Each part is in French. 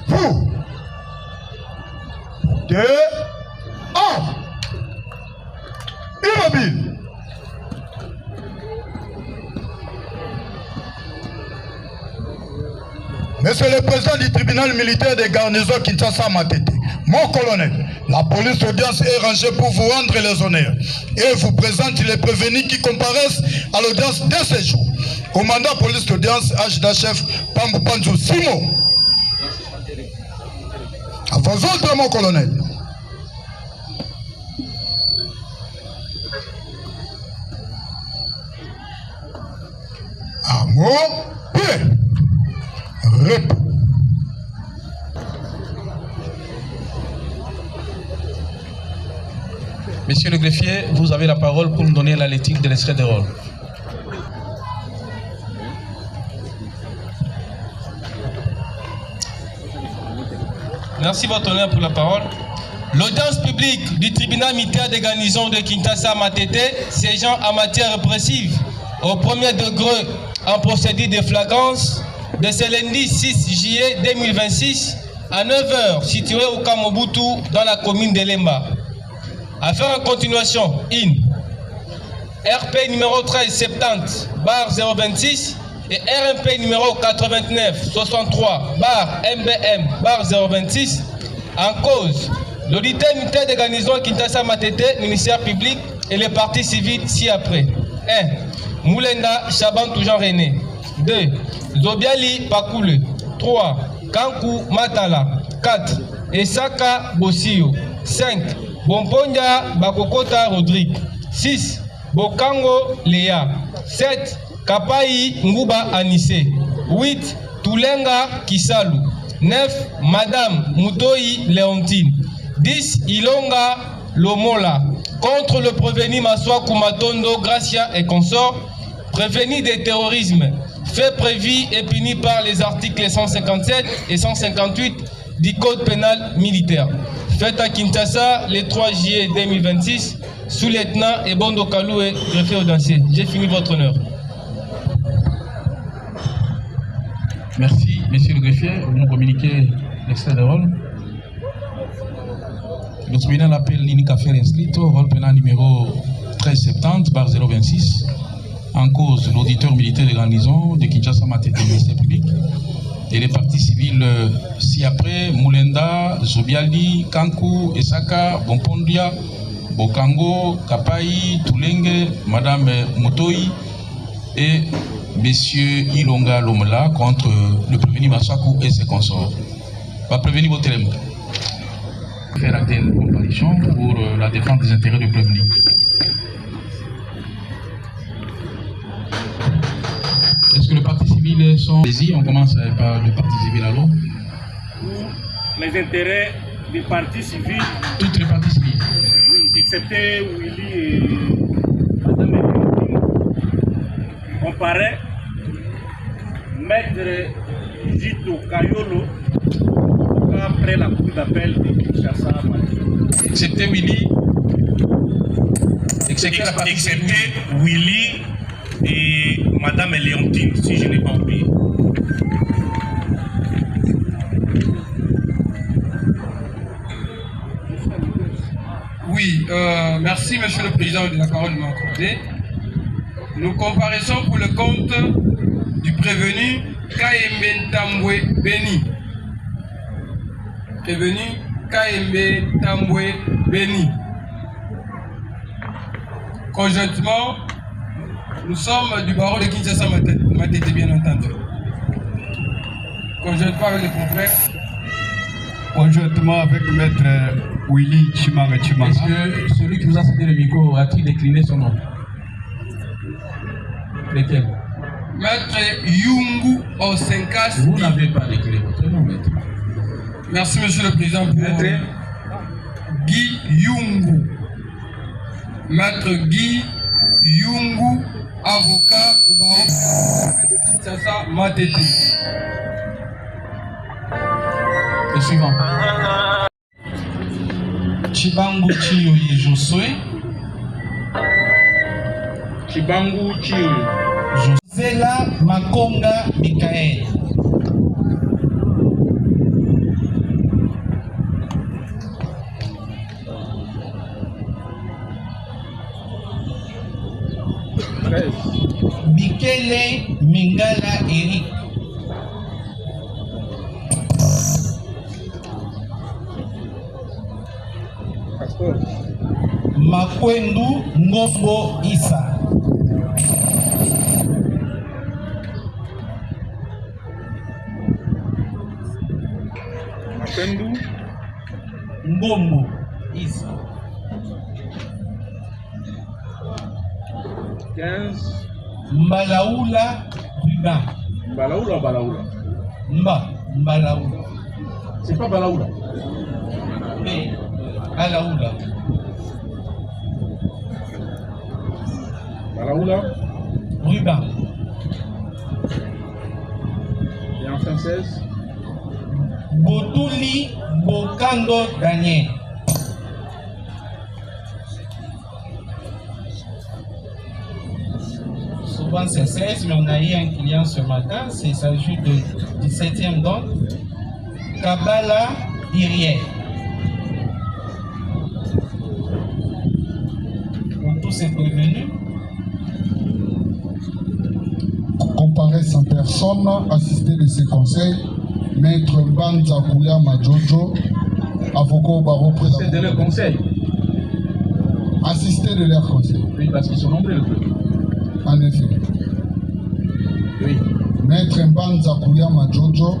vous. 2, 1. Immobile. Monsieur le président du tribunal militaire de garnison Kinshasa Matete, mon colonel, la police d'audience est rangée pour vous rendre les honneurs et vous présente les prévenus qui comparaissent à l'audience de ce jour. Commandant police d'audience, chef Pambou Panzou Simon. À vos ordres, mon colonel. À mon paix. Monsieur le greffier, vous avez la parole pour nous donner la lecture de l'extrait de rôle. Merci votre honneur pour la parole. L'audience publique du tribunal militaire de garnison de Kinshasa Matete, siégeant en matière répressive au premier degré en procédure de flagrance de ce lundi 6 juillet 2026 à 9h, situé au Kamobutu dans la commune de Lemba. Affaire en continuation, RP numéro 1370/026 et RMP numéro 8963/MBM/026 en cause l'auditeur militaire de garnison Kinshasa Matete, ministère public et les partis civils ci-après. 1. Moulenda Chaban Toujan René. 2. Zobiali Pakoule. 3. Kankou Matala. 4. Esaka Bosio. 5. Bomponja Bakokota Rodrigue. 6. Bokango Léa. 7. Kapai Nguba Anissé. 8. Toulenga Kisalu. 9. Madame Mutoi Léontine. 10. Ilonga Lomola. Contre le prévenu Massoua Kumatondo, Gracia et consorts, prévenu des terrorismes, fait prévu et puni par les articles 157 et 158 du Code pénal militaire. Fait à Kinshasa le 3 juillet 2026, sous-lieutenant Ebondo Kaloué, greffier audacieux. J'ai fini votre honneur. Merci, monsieur le greffier. Vous nous communiquez l'extrait de rôle. Le tribunal appelle l'unique affaire inscrite au rôle pénal numéro 1370/026 en cause l'auditeur militaire de garnison de Kinshasa Matete, ministère public et les partis civils ci-après Moulenda, Zobiali, Kankou, Esaka, Bompondia, Bokango, Kapai, Toulenge, Madame Mutoi et Monsieur Ilonga Lomola contre le prévenu Massakou et ses consorts. Va prévenir votre élément. Faire acte une comparution pour la défense des intérêts du prévenu. Est-ce que les partis civils sont saisis? On commence par le parti civil alors. Les intérêts des partis civils. Toutes les partis civils. Oui, excepté Willy et Madame. On paraît Maître Jito Kayolo après la cour d'appel de Kinshasa. Excepté Willy. Excepté Willy et Madame Léontine, si je n'ai pas oublié. Oui, merci Monsieur le Président de la parole de m'accorder. Nous comparaissons pour le compte du prévenu Kaembe Tambwe Beni. Prévenu Kaembe Tambwe Beni. Conjointement, nous sommes du barreau de Kinshasa Matete, bien entendu. Conjointement avec les confrères. Conjointement avec Maître Willy Chimanga. Est-ce que celui qui vous a cédé le micro a-t-il décliné son nom? Lequel? Maître Yungu Osenkas. Vous n'avez pas décliné votre nom, maître. Merci Monsieur le Président. Maître Guy Yungu. Maître Guy Yungu, avocat au barreau de Kinshasa Matete. Le suivant. Chibangu Chiyoye Josue. Chibangu Chiyoye Josela Makonga Mikael. Mbele Mingala Eric. Makwendu Ngombo Issa. Makwendu Ngombo Issa. 15. Mbalaoula Ruban. Balaoula ou Balaoula? Mbalaoula. C'est pas Balaoula. Mais Balaoula. Balaoula. Ruban. Et enfin 16. Botuli Bokando Daniel. Souvent c'est 16, mais on a eu un client ce matin, il s'agit de 17e donc. Kabala Iriel. Pour tous ces prévenus. Comparaissent en personne, assisté de ces conseils, Maître Mbanza Kouya Madjojo, avocat au barreau près C'est de leur conseil. Assisté de leur conseil. Oui, parce qu'ils sont nombreux. En effet. Oui. Maître Mbanza Kouya Madjojo,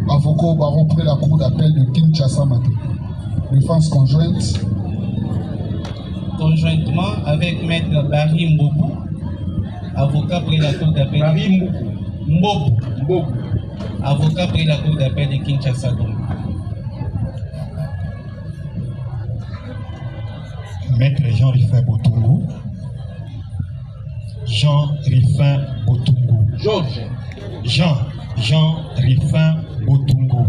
avocat au barreau près la cour d'appel de Kinshasa Maté. Défense conjointe. Conjointement avec Maître Barry Mbobou, avocat près la cour d'appel. Barry Mbobou. Avocat près la cour d'appel de Kinshasa. Maître Jean Rifin Botungu. Jean Rifin Botungu. Georges. Jean Rifin Botungu.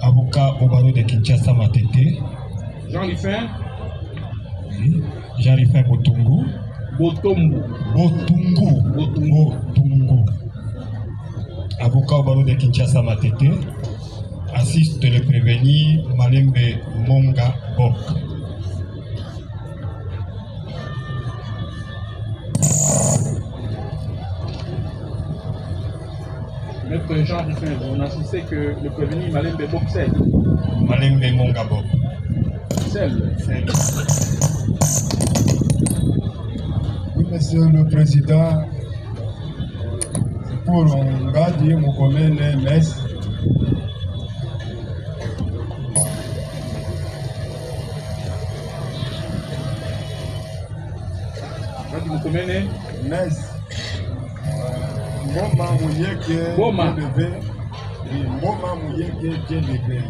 Avocat au barreau de Kinshasa Matete. Jean Rifin. Oui. Jean Rifin Botungu. Botungu. Avocat au barreau de Kinshasa Matete. Assiste le prévenu Malembe Monga Bok. Maître Jean Rifin, on a assisté que le prévenu Malembe Bok Sel. Malembe Monga Bok. Sel. Oui, Monsieur le Président, c'est pour Ngadi Mokomene Metz. Ngadi Mokomene Metz. Mboma Mouyeke Boma. Dieu levé. Et Mboma Mouyeke Dieu levé.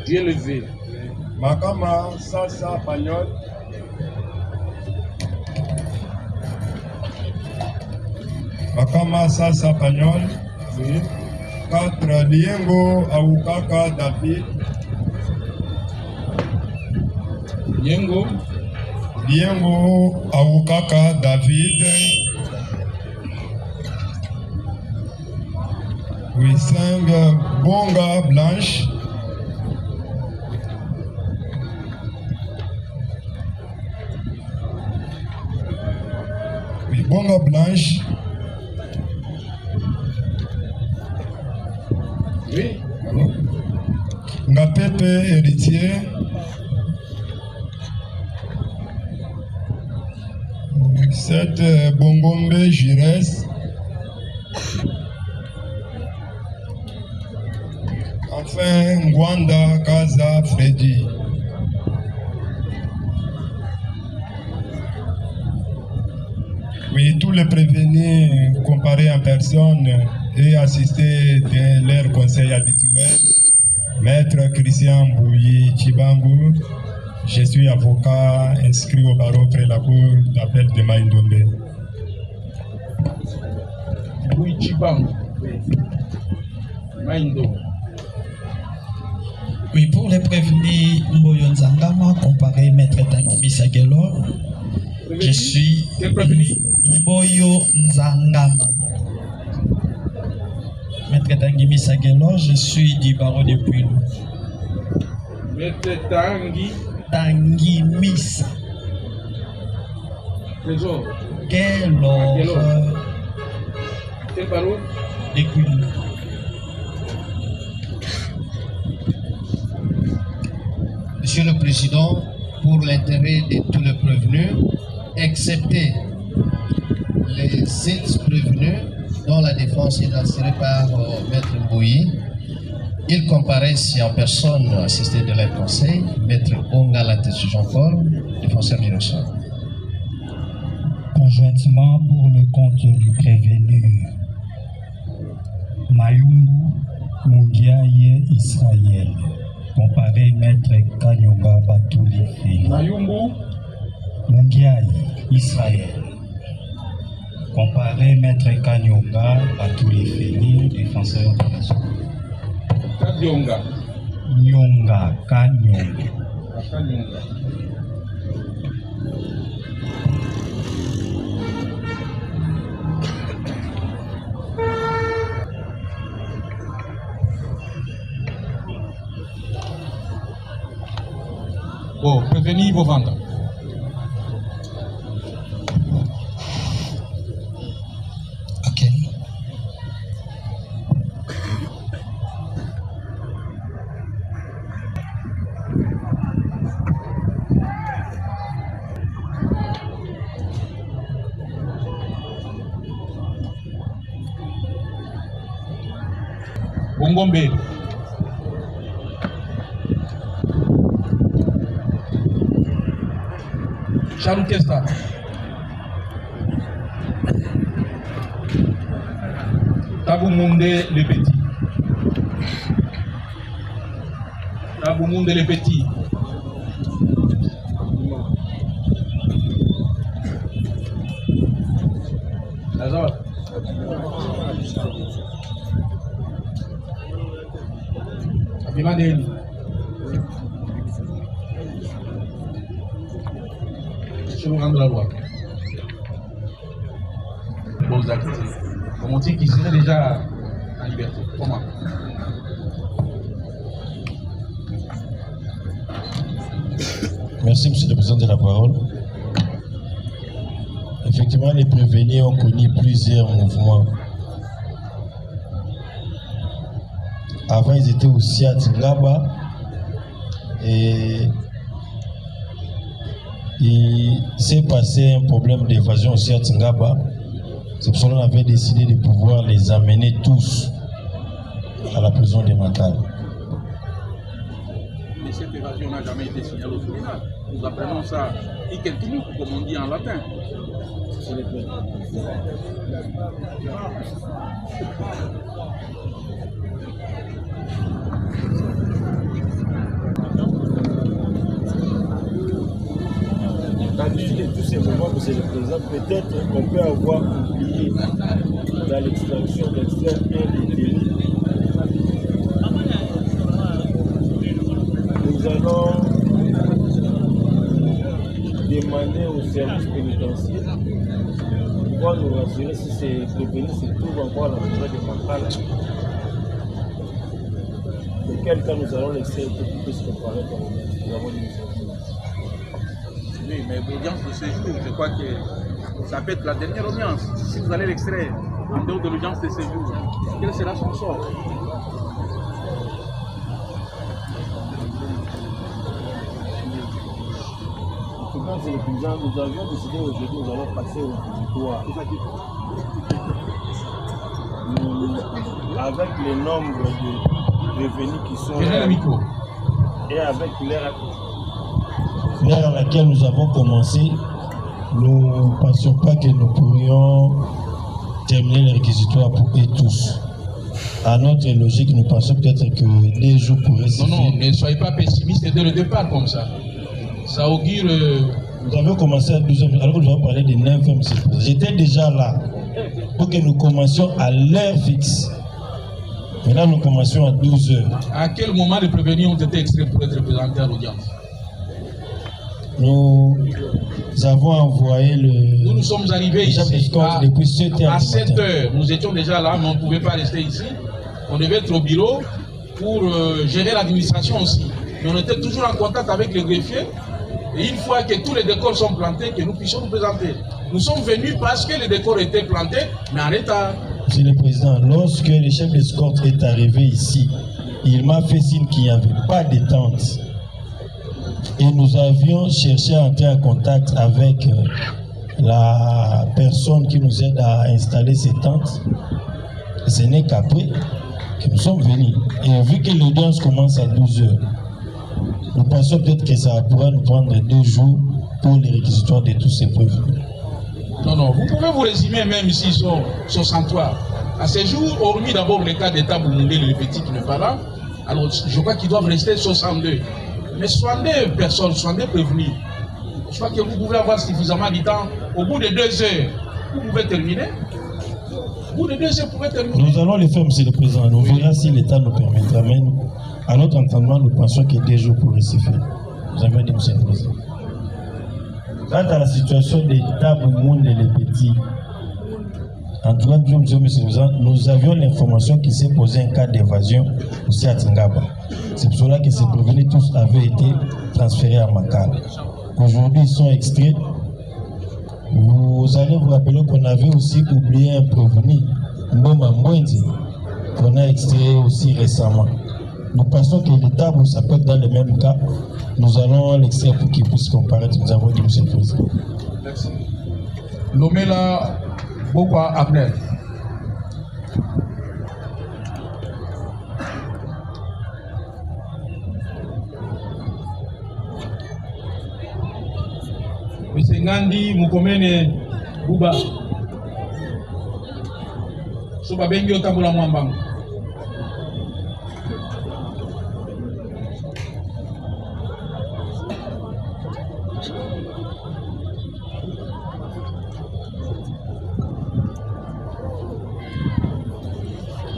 Dieu levé. Makama Sasa Pagnol. Makama Sasa Pagnol. Oui. 4 Liengo Aoukaka David. Liengo Aoukaka David. Oui, 5 Bonga Blanche. Oui, Bonga Blanche. Oui. Ngapepe héritier. Cette Bongombe Jires. Enfin, Ngwanda Kaza Freddy. Oui, tous les prévenus comparés en personne et assistés de leur conseil habituel. Maître Christian Bouyi Chibangu, je suis avocat inscrit au barreau près la cour d'appel de Maïndombe. Bouyi Chibangu. Maïndombe. Oui, pour les prévenus Mboyo Nzangama, comparé Maître Tanguy Sagelo, je suis Mboyo Nzangama. Maître Tanguy Sagelo, je suis du barreau de Puilou. Maître Tanguy Tangimisa. Trésor. Quelle horreur. Quelle parole? Écoute. Monsieur le Président, pour l'intérêt de tous les prévenus, excepté les 7 prévenus dont la défense est assurée par Maître Mbouyi, ils comparaissent en personne assisté de leur conseil, Maître Ongalate Jean-Paul, défenseur innocent. Conjointement pour le compte du prévenu, Mayungu Mungiaye Israël, comparé Maître Kanyonga Batouli Fili. Mayungu Mungiaye Israël, comparé Maître Kanyonga Batouli Fili, défenseur de la zone. Kanyonga. Nyonga, Kanyonga. Kanyonga. Bon, prévenez vos ventes. Ok. Bongombe. Charukesta. Taboumounde le Petit. Taboumounde le Petit. Lazare. Abimandeli. Je vous rendre la loi. Beaux actes. Comme on dit qu'il serait déjà en liberté. Comment? Merci, Monsieur le Président de la parole. Effectivement, les prévenus ont connu plusieurs mouvements. Avant, ils étaient aussi à Tingaba et il s'est passé un problème d'évasion aussi à Tingaba. C'est pour cela qu'on avait décidé de pouvoir les amener tous à la prison de Makala. Mais cette évasion n'a jamais été signalée au tribunal. Nous apprenons ça ikeltinu, comme on dit en latin. D'habitude de tous ces moments, Monsieur le Président, peut-être qu'on peut avoir oublié dans l'extraction d'extraire un des délits. Nous allons demander au service pénitentiaire de pouvoir nous rassurer si ces prévenus se trouvent encore à la prison de Makala. De quel cas nous allons l'extraire pour qu'il puisse comparer par nous avons dit. Oui, mais l'audience de ce jour, je crois que ça peut être la dernière audience. Si vous allez l'extraire en dehors de l'audience de ce jour, quel sera son sort? Monsieur le Président, nous avions décidé aujourd'hui, nous allons passer au territoire. Avec le nombre de revenus qui sont là, et avec l'heure à laquelle nous avons commencé, nous ne pensions pas que nous pourrions terminer les réquisitoires pour eux tous. À notre logique, nous pensons peut-être que 2 jours pourraient suffire. Non, ne soyez pas pessimiste dès le départ comme ça. Ça augure. Nous avions commencé à 12h, alors que nous avons parlé de 9h. J'étais déjà là pour que nous commencions à l'heure fixe. Maintenant, nous commencions à 12h. À quel moment les prévenus ont été extraits pour être présentés à l'audience? Nous avons envoyé le... Nous sommes arrivés ici depuis 7h. À 7h. Nous étions déjà là, mais on ne pouvait pas rester ici. On devait être au bureau pour gérer l'administration aussi. mais on était toujours en contact avec le greffier. Et une fois que tous les décors sont plantés, que nous puissions nous présenter. Nous sommes venus parce que les décors étaient plantés, mais en état. Monsieur le Président, lorsque le chef d'escorte est arrivé ici, il m'a fait signe qu'il n'y avait pas de tente. Et nous avions cherché à entrer en contact avec la personne qui nous aide à installer ces tentes. Ce n'est qu'après que nous sommes venus. Et vu que l'audience commence à 12 h, nous pensons peut-être que ça pourra nous prendre 2 jours pour les réquisitoires de tous ces preuves. Non, non, vous pouvez vous résumer même ici sur 63. À ce jour, hormis d'abord le cas d'État Boumundé, le petit qui n'est pas là, alors je crois qu'ils doivent rester 62. Mais 62 personnes, 62 prévenus. Je crois que vous pouvez avoir suffisamment de temps. Au bout de 2 heures, vous pouvez terminer. Au bout de 2 heures, vous pouvez terminer. Nous allons le faire, Monsieur le Président. Nous verrons si l'État nous permettra. Mais à notre entendement, nous pensons que 2 jours pourraient se faire. Vous avez dit, Monsieur le Président. Quant à la situation des Taboumounes et les petits, en tout cas, Monsieur le Président, nous avions l'information qu'il s'est posé un cas d'évasion aussi à Tingaba. C'est pour cela que ces prévenus tous avaient été transférés à Makala. Aujourd'hui, ils sont extraits. Vous allez vous rappeler qu'on avait aussi oublié un prévenu, Mboma Mwenzi, qu'on a extrait aussi récemment. Nous pensons que l'État, ça peut être dans le même cas. Nous allons l'extraire pour qu'il puisse comparaître. Nous avons dit, Monsieur le Président. Merci. Lomela Bokwa Abner. Monsieur Ngandi Mukomene Buba. Soba bengi otambola mwambang.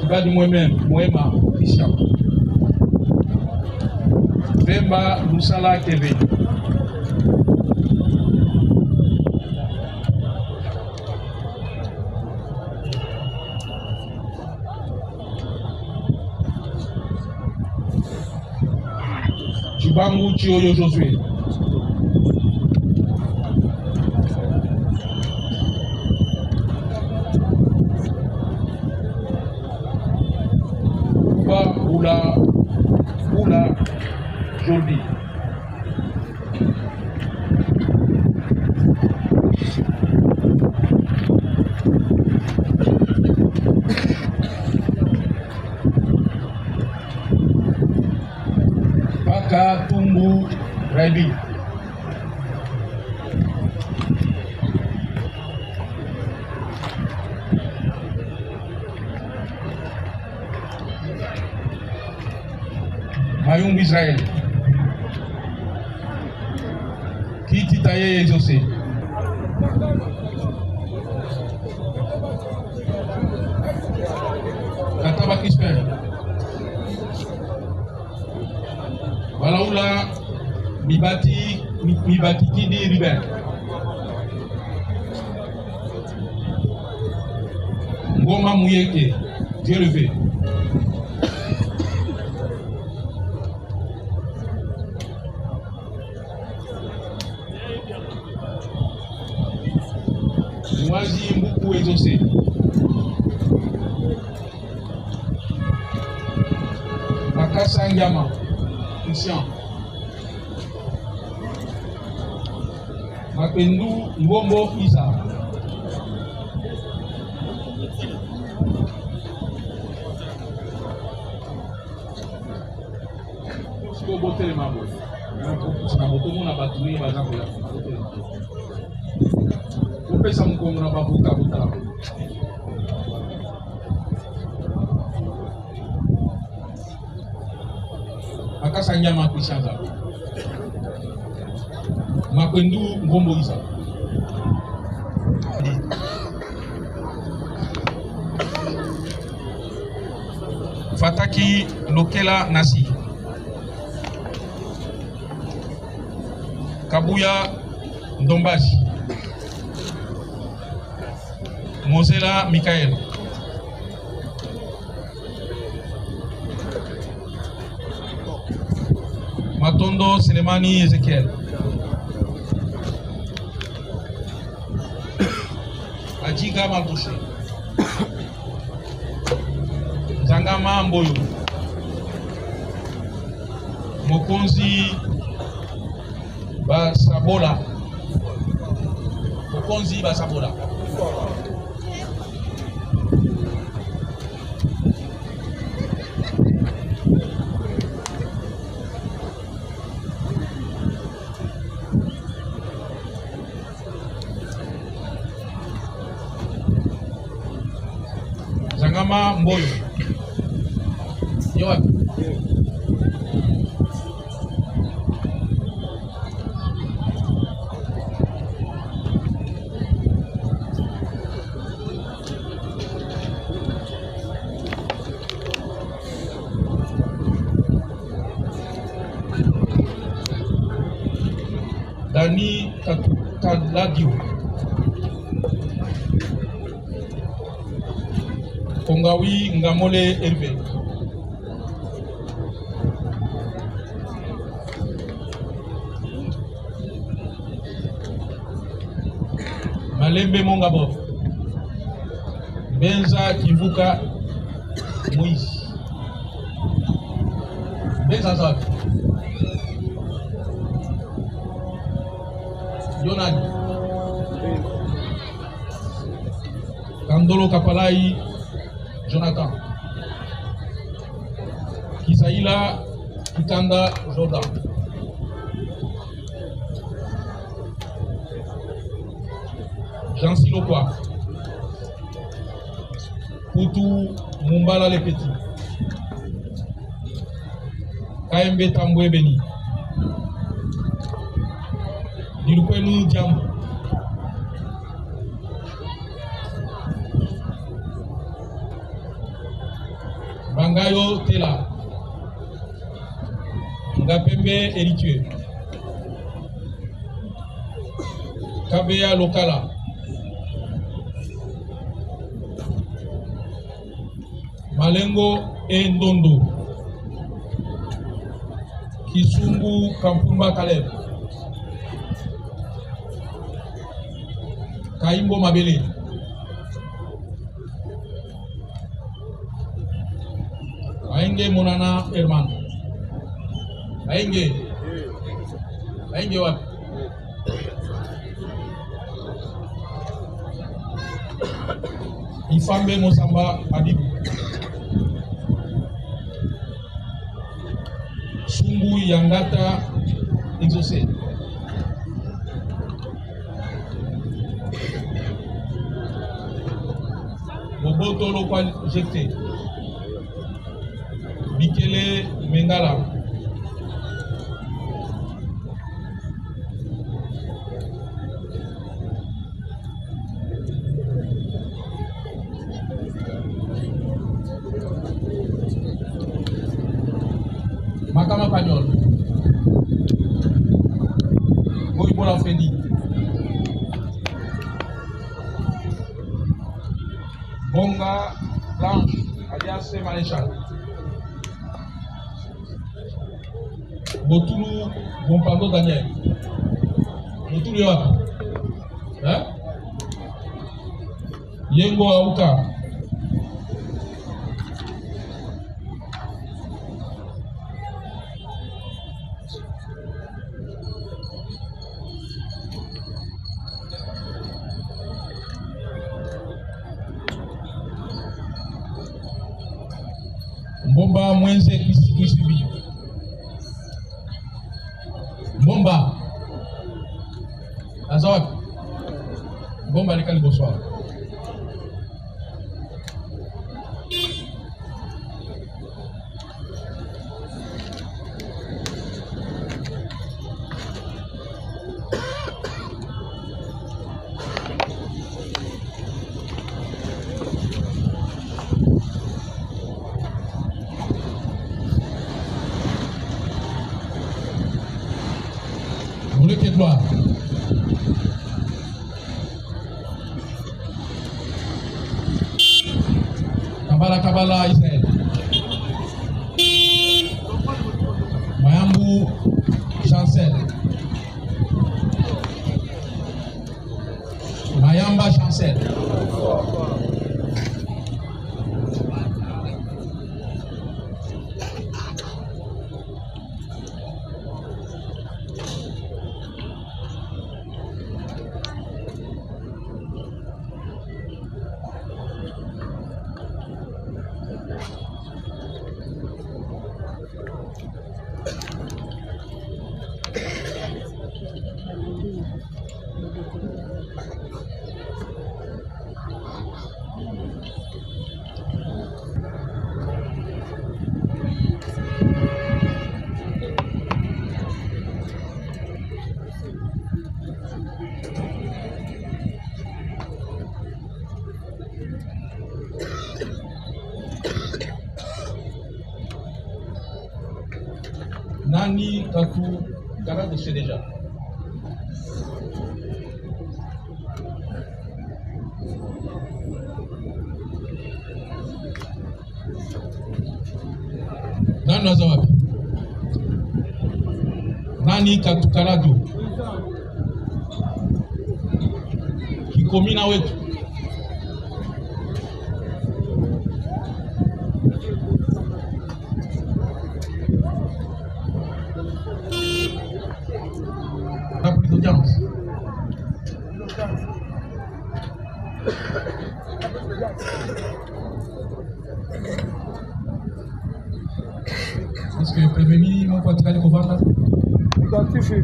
Badi Mwema Christian. Bemba Lusala Keve. Jubangu Chioyo Josué. Oula Jordi. Paka Tumbu Rabi. Mayung Israël. Kiti Taye José. Kataba Kisper. Walaula Mibati Kidi Riber. Ngoma Mouyeke. Dieu levé. Mwazi Mbuku Ezose. Makasa Ngama Christian. Mapendu Ngombo Isa. Siko botere mabo. Na botomo na baturi bazako ya. Pesa mkongo na babuka buta. Makasa Nyama Kishaza. Makwendu Ngombo Isa. Fataki Lokela Nasi. Kabuya Ndombashi. Mosela Michael. Bondo Selemani Ezekiel. Adjiga Malbouché. Zangama Mboyo. Mokonzi Basabola. Mokonzi Basabola. Zangama Mboyo. Yo. Dani Kaladio. Kongawi Ngamole Hervé. Malembe Mongabo. Benza Kivuka Moïse. Benza Zak. Yonani. Kandolo Kapalai Jonathan. Kisaïla Kitanda Jordan. Jean Silokwa. Poutou Mumbala le Petit. KMB Tamboué Beni. Dirukwenu Diambo. Bangayo Tela. Ngapembe Eritue. Kabea Lokala. Malengo Endondo. Kisungu Kampumba Kaleb. Kaimbo Mabele. Aenge Monana Herman. Aenge wapi? Ifambe Mosamba Adibu. Sungu Yangata Exaucé. Boboto Lokwal Jekte. Bikele Mengala. Makama Pagnol. Boibola Fendi. Bonga Blanche alias Maréchal. Botulu Bompando Daniel. Botulu Yoa. Hein? Yengo Aouka. Bomba Mwenze Kwisibi. Bomba Azawak. Bomba Likali Boswa. Gloire. Kabala Israël. Mayambu Bonsoir, Chancel. Nani Kaku Kara c'est déjà. Nani Nazawapi? Nani Katukarado Kikomina wetu est-ce que le prévenu mon patika de Kovanda identifié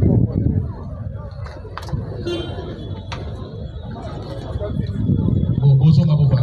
bon bozo ma boba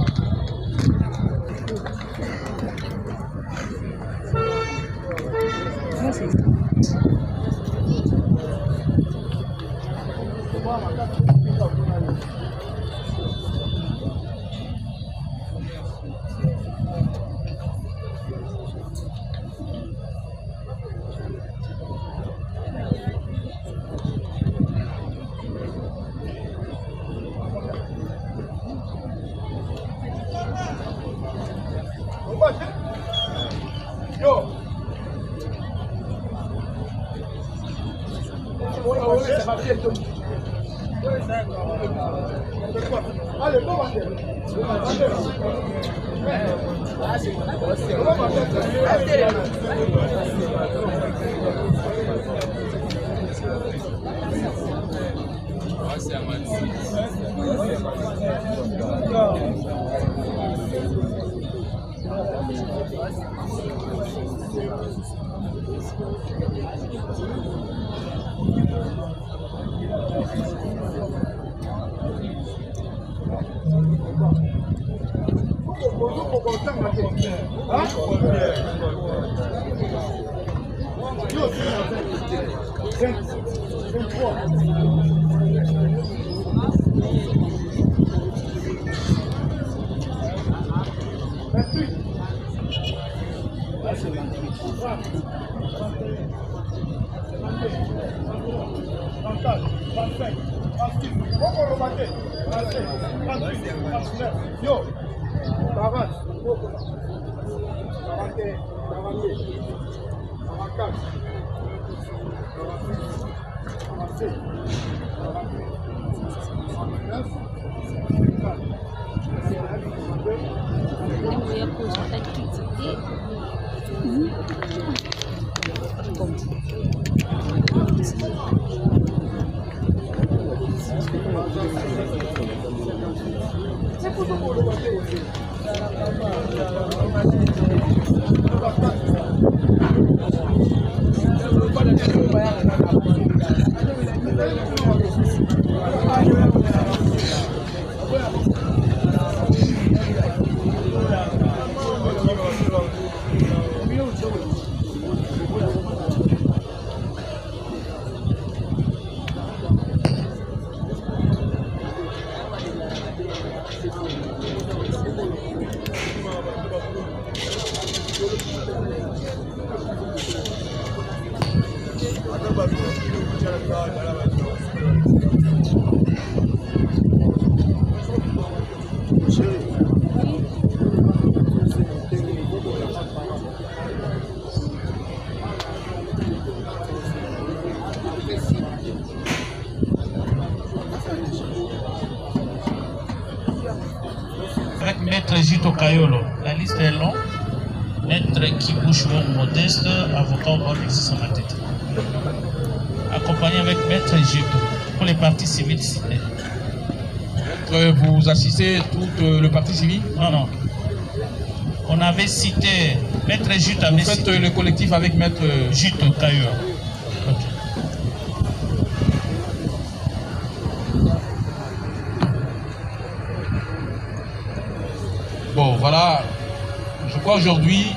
Maître Jito Kayolo. La liste est longue. Maître Kibouchou Modeste, avocat au barreau de Kinshasa Matete. Accompagné avec Maître Jito pour les partis civils. Vous assistez tout le parti civil? Non. On avait cité Maître Jito. Vous faites le collectif avec Maître Jito Kayolo. Okay. Bon, voilà. Je crois aujourd'hui,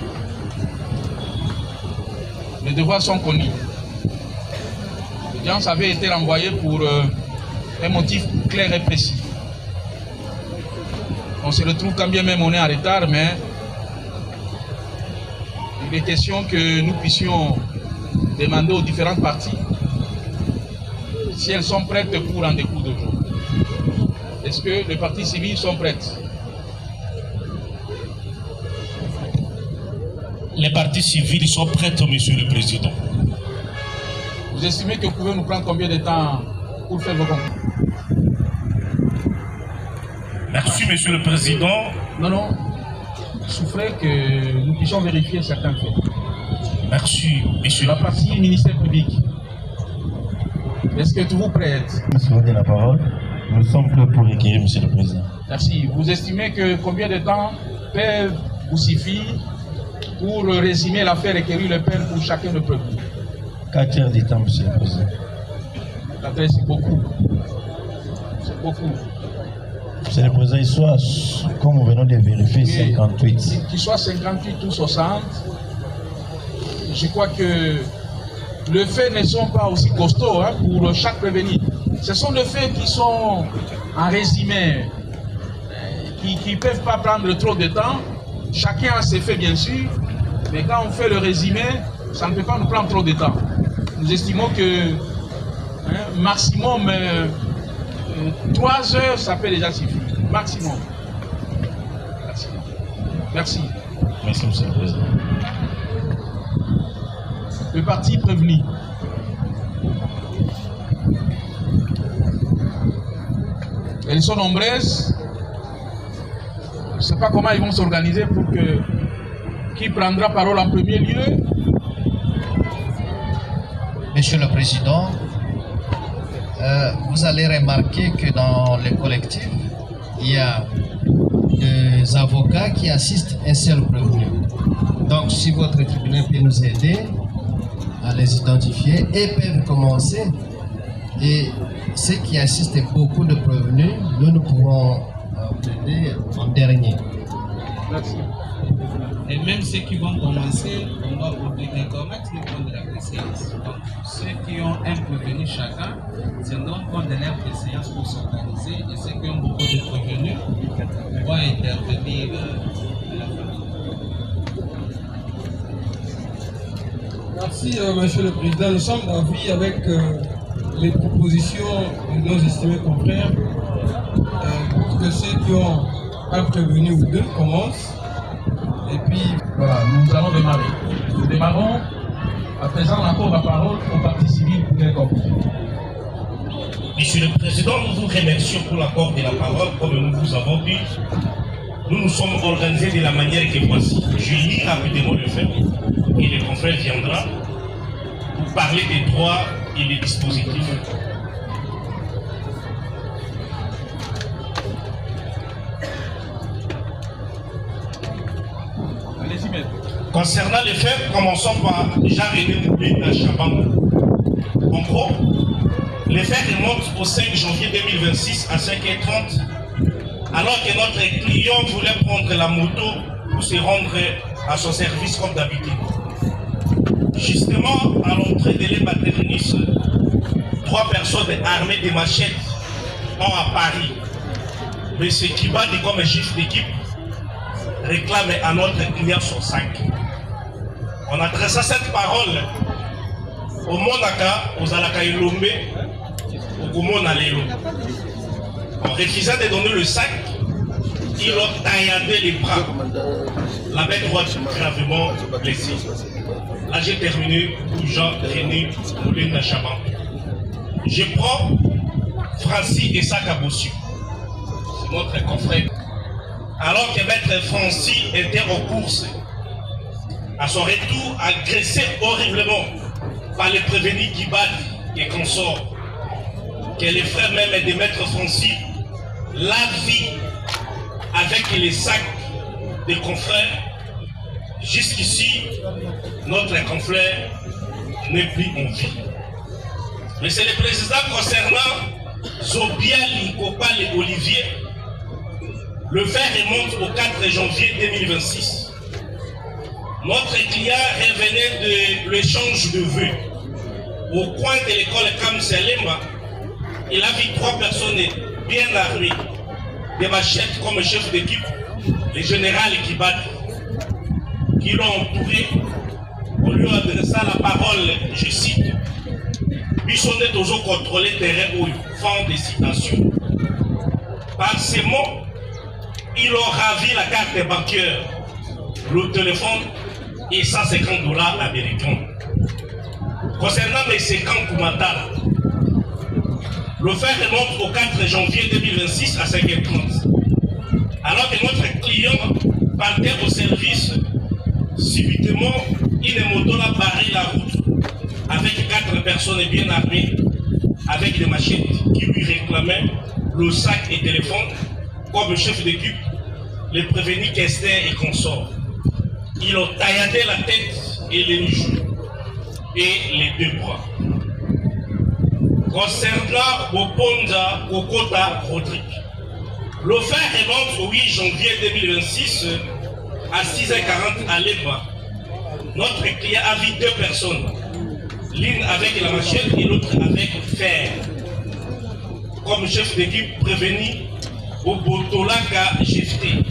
les devoirs sont connus. L'audience avait été renvoyée pour un motif clair et précis. On se retrouve quand bien même on est en retard, mais il est question que nous puissions demander aux différentes parties si elles sont prêtes pour en découdre aujourd'hui. Est-ce que les parties civiles sont prêtes? Les parties civiles sont prêtes, Monsieur le Président. Vous estimez que vous pouvez nous prendre combien de temps pour faire vos conclusions? Merci, Monsieur le Président. Non. Souffrez que nous puissions vérifier certains faits. Merci, Monsieur. La partie ministère public. Est-ce que vous prêtes? Monsieur de la parole. Nous sommes prêts pour requérir, Monsieur le Président. Merci. Vous estimez que combien de temps peut vous suffire pour résumer l'affaire et requérir le père pour chacun de peuple? 4 heures de temps, Monsieur le Président. 4 heures, c'est beaucoup. C'est beaucoup. Monsieur le Président, il soit, comme nous venons de vérifier, 58. Qu'il soit 58 ou 60, je crois que les faits ne sont pas aussi costauds pour chaque prévenu. Ce sont des faits qui sont en résumé, qui ne peuvent pas prendre trop de temps. Chacun a ses faits, bien sûr, mais quand on fait le résumé, ça ne peut pas nous prendre trop de temps. Nous estimons que maximum 3 heures, ça peut déjà suffire. Maximum. Merci. Merci, Monsieur le Président. Le parti prévenu. Elles sont nombreuses. Je ne sais pas comment ils vont s'organiser pour que... Qui prendra parole en premier lieu? Monsieur le Président, vous allez remarquer que dans le collectif, il y a des avocats qui assistent un seul prévenu. Donc, si votre tribunal peut nous aider à les identifier et peuvent commencer, et ceux qui assistent beaucoup de prévenus, nous pouvons plaider en dernier. Merci. Et même ceux qui vont commencer, on doit obligatoirement tenir compte de la préséance. Donc, ceux qui ont un prévenu chacun, c'est non compte de leur préséance pour s'organiser. Et ceux qui ont beaucoup de prévenus vont intervenir à la fin. Merci, Monsieur le Président. Nous sommes d'avis avec les propositions de nos estimés confrères pour que ceux qui ont un prévenu ou deux commencent. Et puis, voilà, nous allons démarrer. Nous démarrons à présent encore la parole au parti civil pour les conclusions. Monsieur le Président, nous vous remercions pour l'accord de la parole. Comme nous vous avons dit, nous nous sommes organisés de la manière que voici. Je lis rapidement le fait et le confrère viendra pour parler des droits et des dispositifs. Concernant les faits, commençons par Jean-René Moulin Chaban. En gros, les faits remontent au 5 janvier 2026 à 5h30, alors que notre client voulait prendre la moto pour se rendre à son service comme d'habitude. Justement, à l'entrée de l'Ématernis, 3 personnes armées de machettes ont apparu. Mais ce qui va dire comme chef d'équipe réclame à notre client son sac. On adressa cette parole au Monaka, aux Alaka Ilombe, au Goumona Lelo. En refusant de donner le sac, il a tailladé les bras, la main droite gravement blessée. Là, j'ai terminé pour Jean-René Moulin Chaban. Je prends Francis Essa Kabossu. C'est notre confrère. alors que Maître Francis était en course. À son retour, agressé horriblement par les prévenus Kibad et consorts, que les frères même de Maître Francis la vie avec les sacs des confrères. Jusqu'ici, notre confrère n'est plus en vie. Mais c'est le président concernant Zobiali Kopal et Olivier. Le fait remonte au 4 janvier 2026. Notre client revenait de l'échange de vœux. Au coin de l'école Kamselema, il a vu 3 personnes bien armées, des machettes comme chef d'équipe, le général Kibad, qui l'ont entouré. On lui a adressé la parole, je cite, Bissonnet toujours contrôlé terrain où fin de citation. Par ces mots, il a ravi la carte bancaire, le téléphone et $150 américains. Concernant les 50 Koumatala, le fait remonte au 4 janvier 2026 à 5h30. Alors que notre client partait au service, subitement, une moto a barré la route avec 4 personnes bien armées, avec des machettes qui lui réclamaient le sac et téléphone, comme chef d'équipe, les prévenus Kester et consorts. Ils ont tailladé la tête et les joues et les 2 bras. Concernant Boponda Kokota Rodrigue, le fait remonte au 8 janvier 2026 à 6h40 à Leba. Notre client a vu 2 personnes, l'une avec la machette et l'autre avec fer. Comme chef d'équipe prévenu, Bobotolaka Jefté,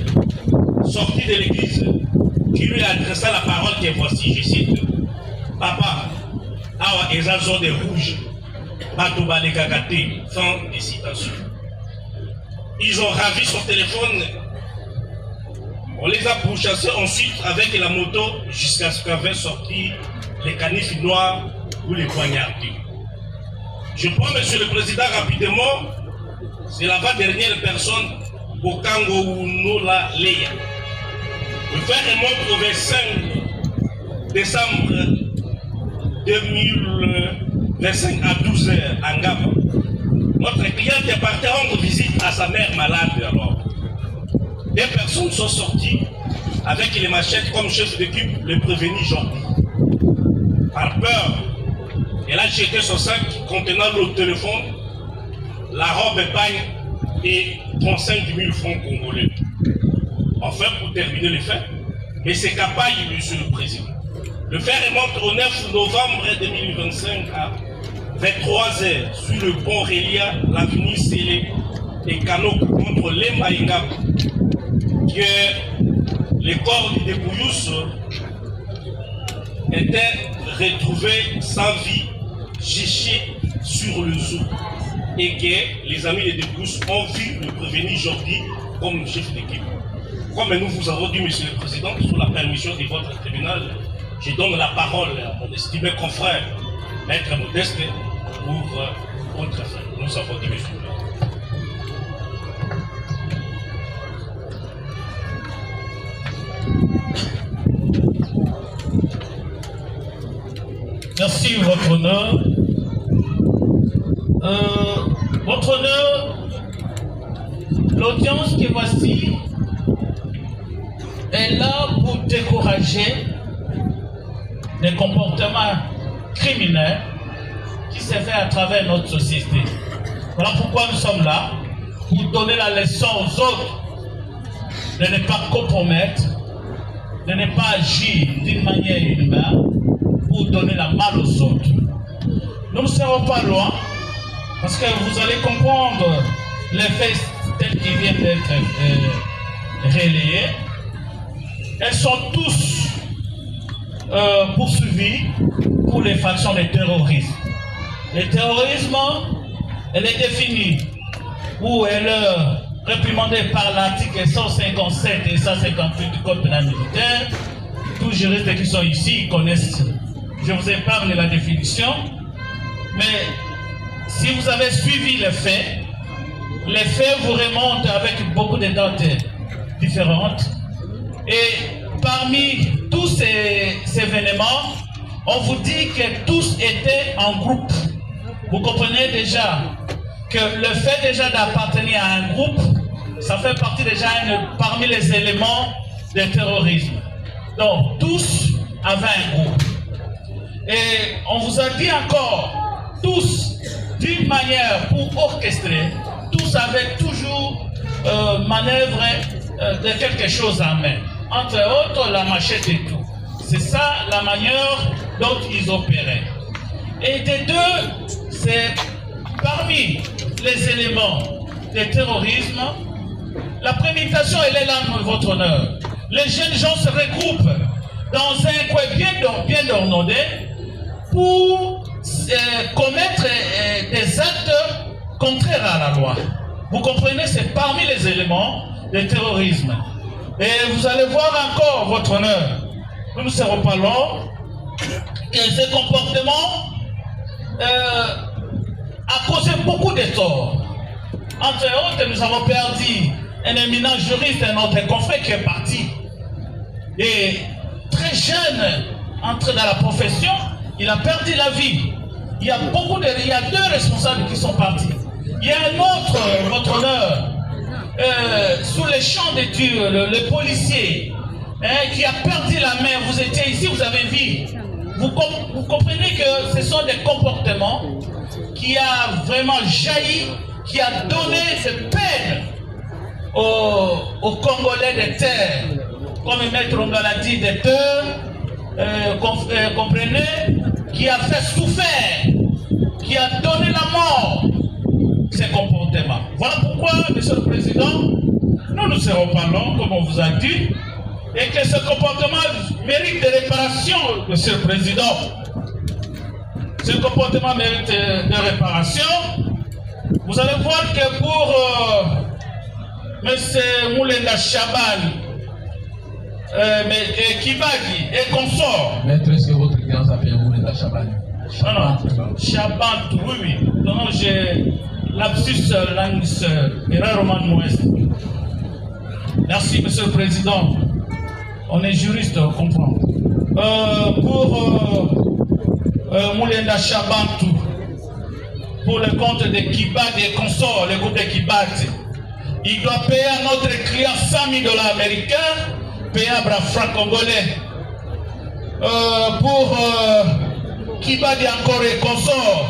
sorti de l'église, qui lui adressa la parole que voici, je cite, Papa, awa eza zone rouge, bato balekakate, fin de citation. Ils ont ravi son téléphone. On les a pourchassés ensuite avec la moto jusqu'à ce qu'avaient sorti les canifs noirs ou les poignardés. Je prends, Monsieur le Président, rapidement, c'est l'avant-dernière personne, Bokango Unola Leya. Le fait remonte au 25 décembre 2025 à 12h à Ngaba. Notre client est parti rendre visite à sa mère malade alors. 2 personnes sont sorties avec les machettes comme chef d'équipe, le prévenu Jordi. Par peur, elle a jeté son sac contenant le téléphone, la robe épagne et 35 000 francs congolais. Enfin, pour terminer les faits, mais c'est capaille, Monsieur le Président. Le fait remonte au 9 novembre 2025 à 23h sur le pont Rélia, l'avenue Sélé et Canot contre Lemba et Ngab, que les corps de Bouyous étaient retrouvés sans vie, jichés sur le zoo, et que les amis de Bouyous ont vu le prévenu Jordi comme chef d'équipe. Comme nous vous avons dit, Monsieur le Président, sous la permission de votre tribunal, je donne la parole à mon estimé confrère, Maître Modeste, pour votre affaire. Nous avons dit, Monsieur. Merci, Votre Honneur. Votre Honneur, l'audience que voici est là pour décourager des comportements criminels qui se fait à travers notre société. Voilà pourquoi nous sommes là, pour donner la leçon aux autres de ne pas compromettre, de ne pas agir d'une manière inhumaine pour donner la mal aux autres. Nous ne serons pas loin, parce que vous allez comprendre les faits tels qu'ils viennent d'être relayés. Elles sont tous poursuivis pour les factions de terrorisme. Le terrorisme, elle est définie ou elle est réprimandée par l'article 157 et 158 du Code pénal militaire. Tous les juristes qui sont ici connaissent. Je vous épargne la définition, mais si vous avez suivi les faits vous remontent avec beaucoup de dates différentes. Et parmi tous ces événements, on vous dit que tous étaient en groupe. Vous comprenez déjà que le fait déjà d'appartenir à un groupe, ça fait partie déjà parmi les éléments du terrorisme. Donc, tous avaient un groupe. Et on vous a dit encore, tous, d'une manière pour orchestrer, tous avaient toujours manœuvré de quelque chose en main. Entre autres, la machette et tout. C'est ça la manière dont ils opéraient. Et des deux, c'est parmi les éléments du terrorisme, la préméditation, elle est là dans votre honneur. Les jeunes gens se regroupent dans un coin bien ordonné pour commettre des actes contraires à la loi. Vous comprenez, c'est parmi les éléments du terrorisme. Et vous allez voir encore votre honneur. Nous ne serons pas longs. Et ce comportement a causé beaucoup de torts. Entre autres, nous avons perdu un éminent juriste, un autre confrère qui est parti. Et très jeune, entré dans la profession, il a perdu la vie. Il y a deux responsables qui sont partis. Il y a un autre, votre honneur, sous les champs d'études, le policier, qui a perdu la main. Vous étiez ici, vous avez vu. Vous comprenez que ce sont des comportements qui a vraiment jailli, qui a donné de peine aux Congolais des terres. Comme Maître Ongala a dit, des terres, comprenez, qui a fait souffrir, qui a donné la mort, ces comportements. Voilà pourquoi, Monsieur le Président, nous ne serons pas longs, comme on vous a dit, et que ce comportement mérite des réparations, Monsieur le Président. Ce comportement mérite des réparations. Vous allez voir que pour M. Moulenda Chaban, Kibadi et consort. Maître, est-ce que votre client s'appelle Moulenda Chaban? Non, Chaban, oui. Non, j'ai lapsus langue, rarement mouesse. Merci, Monsieur le Président. On est juriste, on comprend. Pour Moulenda Chabantou, pour le compte de Kibad et consorts, le groupe de Kibad, il doit payer à notre client 100 000 $ américains, payable à francs congolais. Pour Kibad et encore et consorts,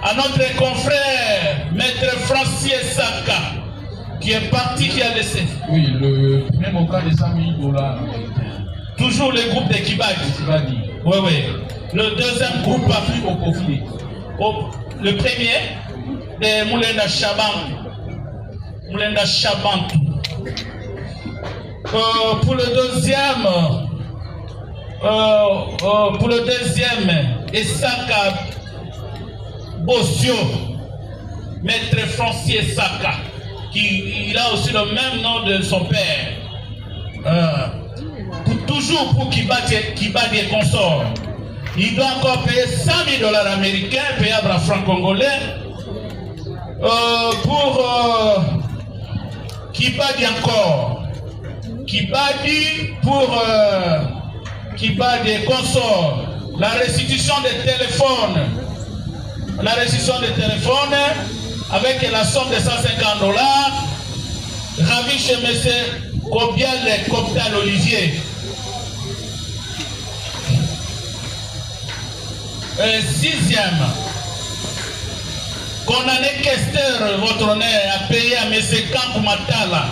à notre confrère, Maître Francis Saka, qui est parti, qui a laissé. Oui, même au cas de 100 000 $. Toujours le groupe de Kibad. Oui, oui. Le deuxième groupe a pris au conflit. Le premier, de Moulenda Chabantou. Pour le deuxième, Esaka Bossio, Maître Francis Saka, il a aussi le même nom de son père. Toujours pour Kibadi et consorts. Il doit encore payer 100 000 $ américains, payables à francs congolais. Pour Kibadi encore. Kibadi pour Kibadi et consorts. La restitution des téléphones. La restitution des téléphones avec la somme de 150 $. Ravi chez M. Kobial Coptal Olivier. Sixième, condamné Kester, votre honneur, a payé à M. Kamp Matala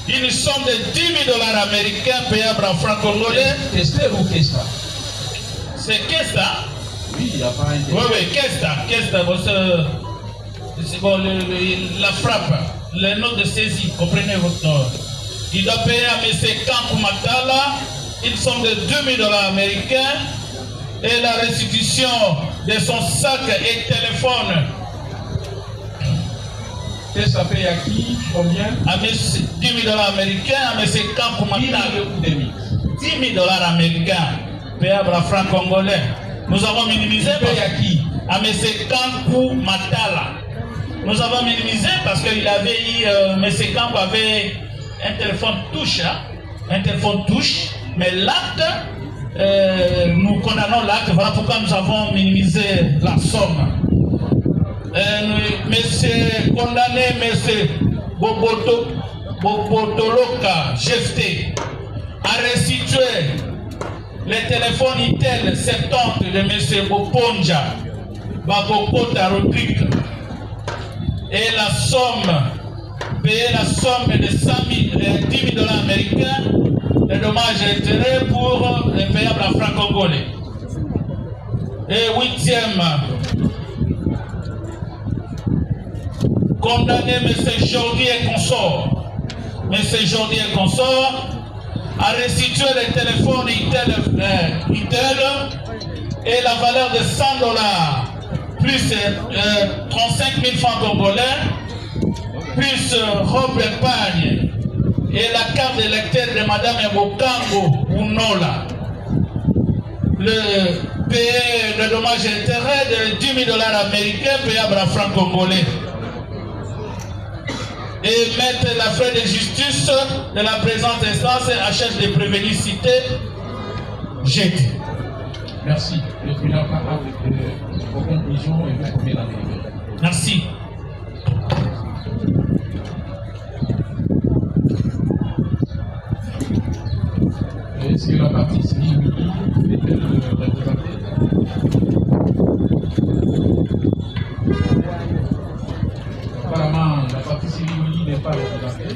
une somme de 10 000 $ américains payables en francs congolais. Kester ou Kesta? C'est Kesta. Oui, il n'y a pas un. Oui, Kesta. C'est bon, la frappe, le nom de saisie, comprenez votre nom. Il doit payer à M. Kamp Matala une somme de 2 000 $ américains. Et la restitution de son sac et téléphone. Et ça paye à qui? Combien? À 10 000 $ américains, à M. Kamp Matala. 10 000 $ américains, payables à francs congolais. Nous avons minimisé. Paye à qui? À M. Kamp Matala. Nous avons minimisé parce qu'il avait eu, M. Kamp avait un téléphone touche, mais l'acte, nous condamnons l'acte, voilà pourquoi nous avons minimisé la somme. Monsieur condamné, monsieur Bobotoloka, GFT, a restitué les téléphones Itel 70 de monsieur Boponja, Babopota Rodrigue, et la somme, payer la somme de 10 000 $ américains, les dommages et intérêts pour les payables à francs congolais. Et 8e, condamné M. Jordi et consort. M. Jordi et consort a restitué les téléphones Itel et la valeur de 100 $, plus 35 000 francs congolais, plus robe épargne et la carte d'électeur de Mme Bokango Unola. Le payer le dommage intérêt de 10 000 $ américains payable à francs congolais. Et mettre la frais de justice de la présente instance à charge des prévenus cités jeté. Merci. Le tribunal part avec vos conclusions et vous promet la délibérée. Merci. Est-ce que la partie civile est-elle représentée? Apparemment, la partie civile n'est pas représentée.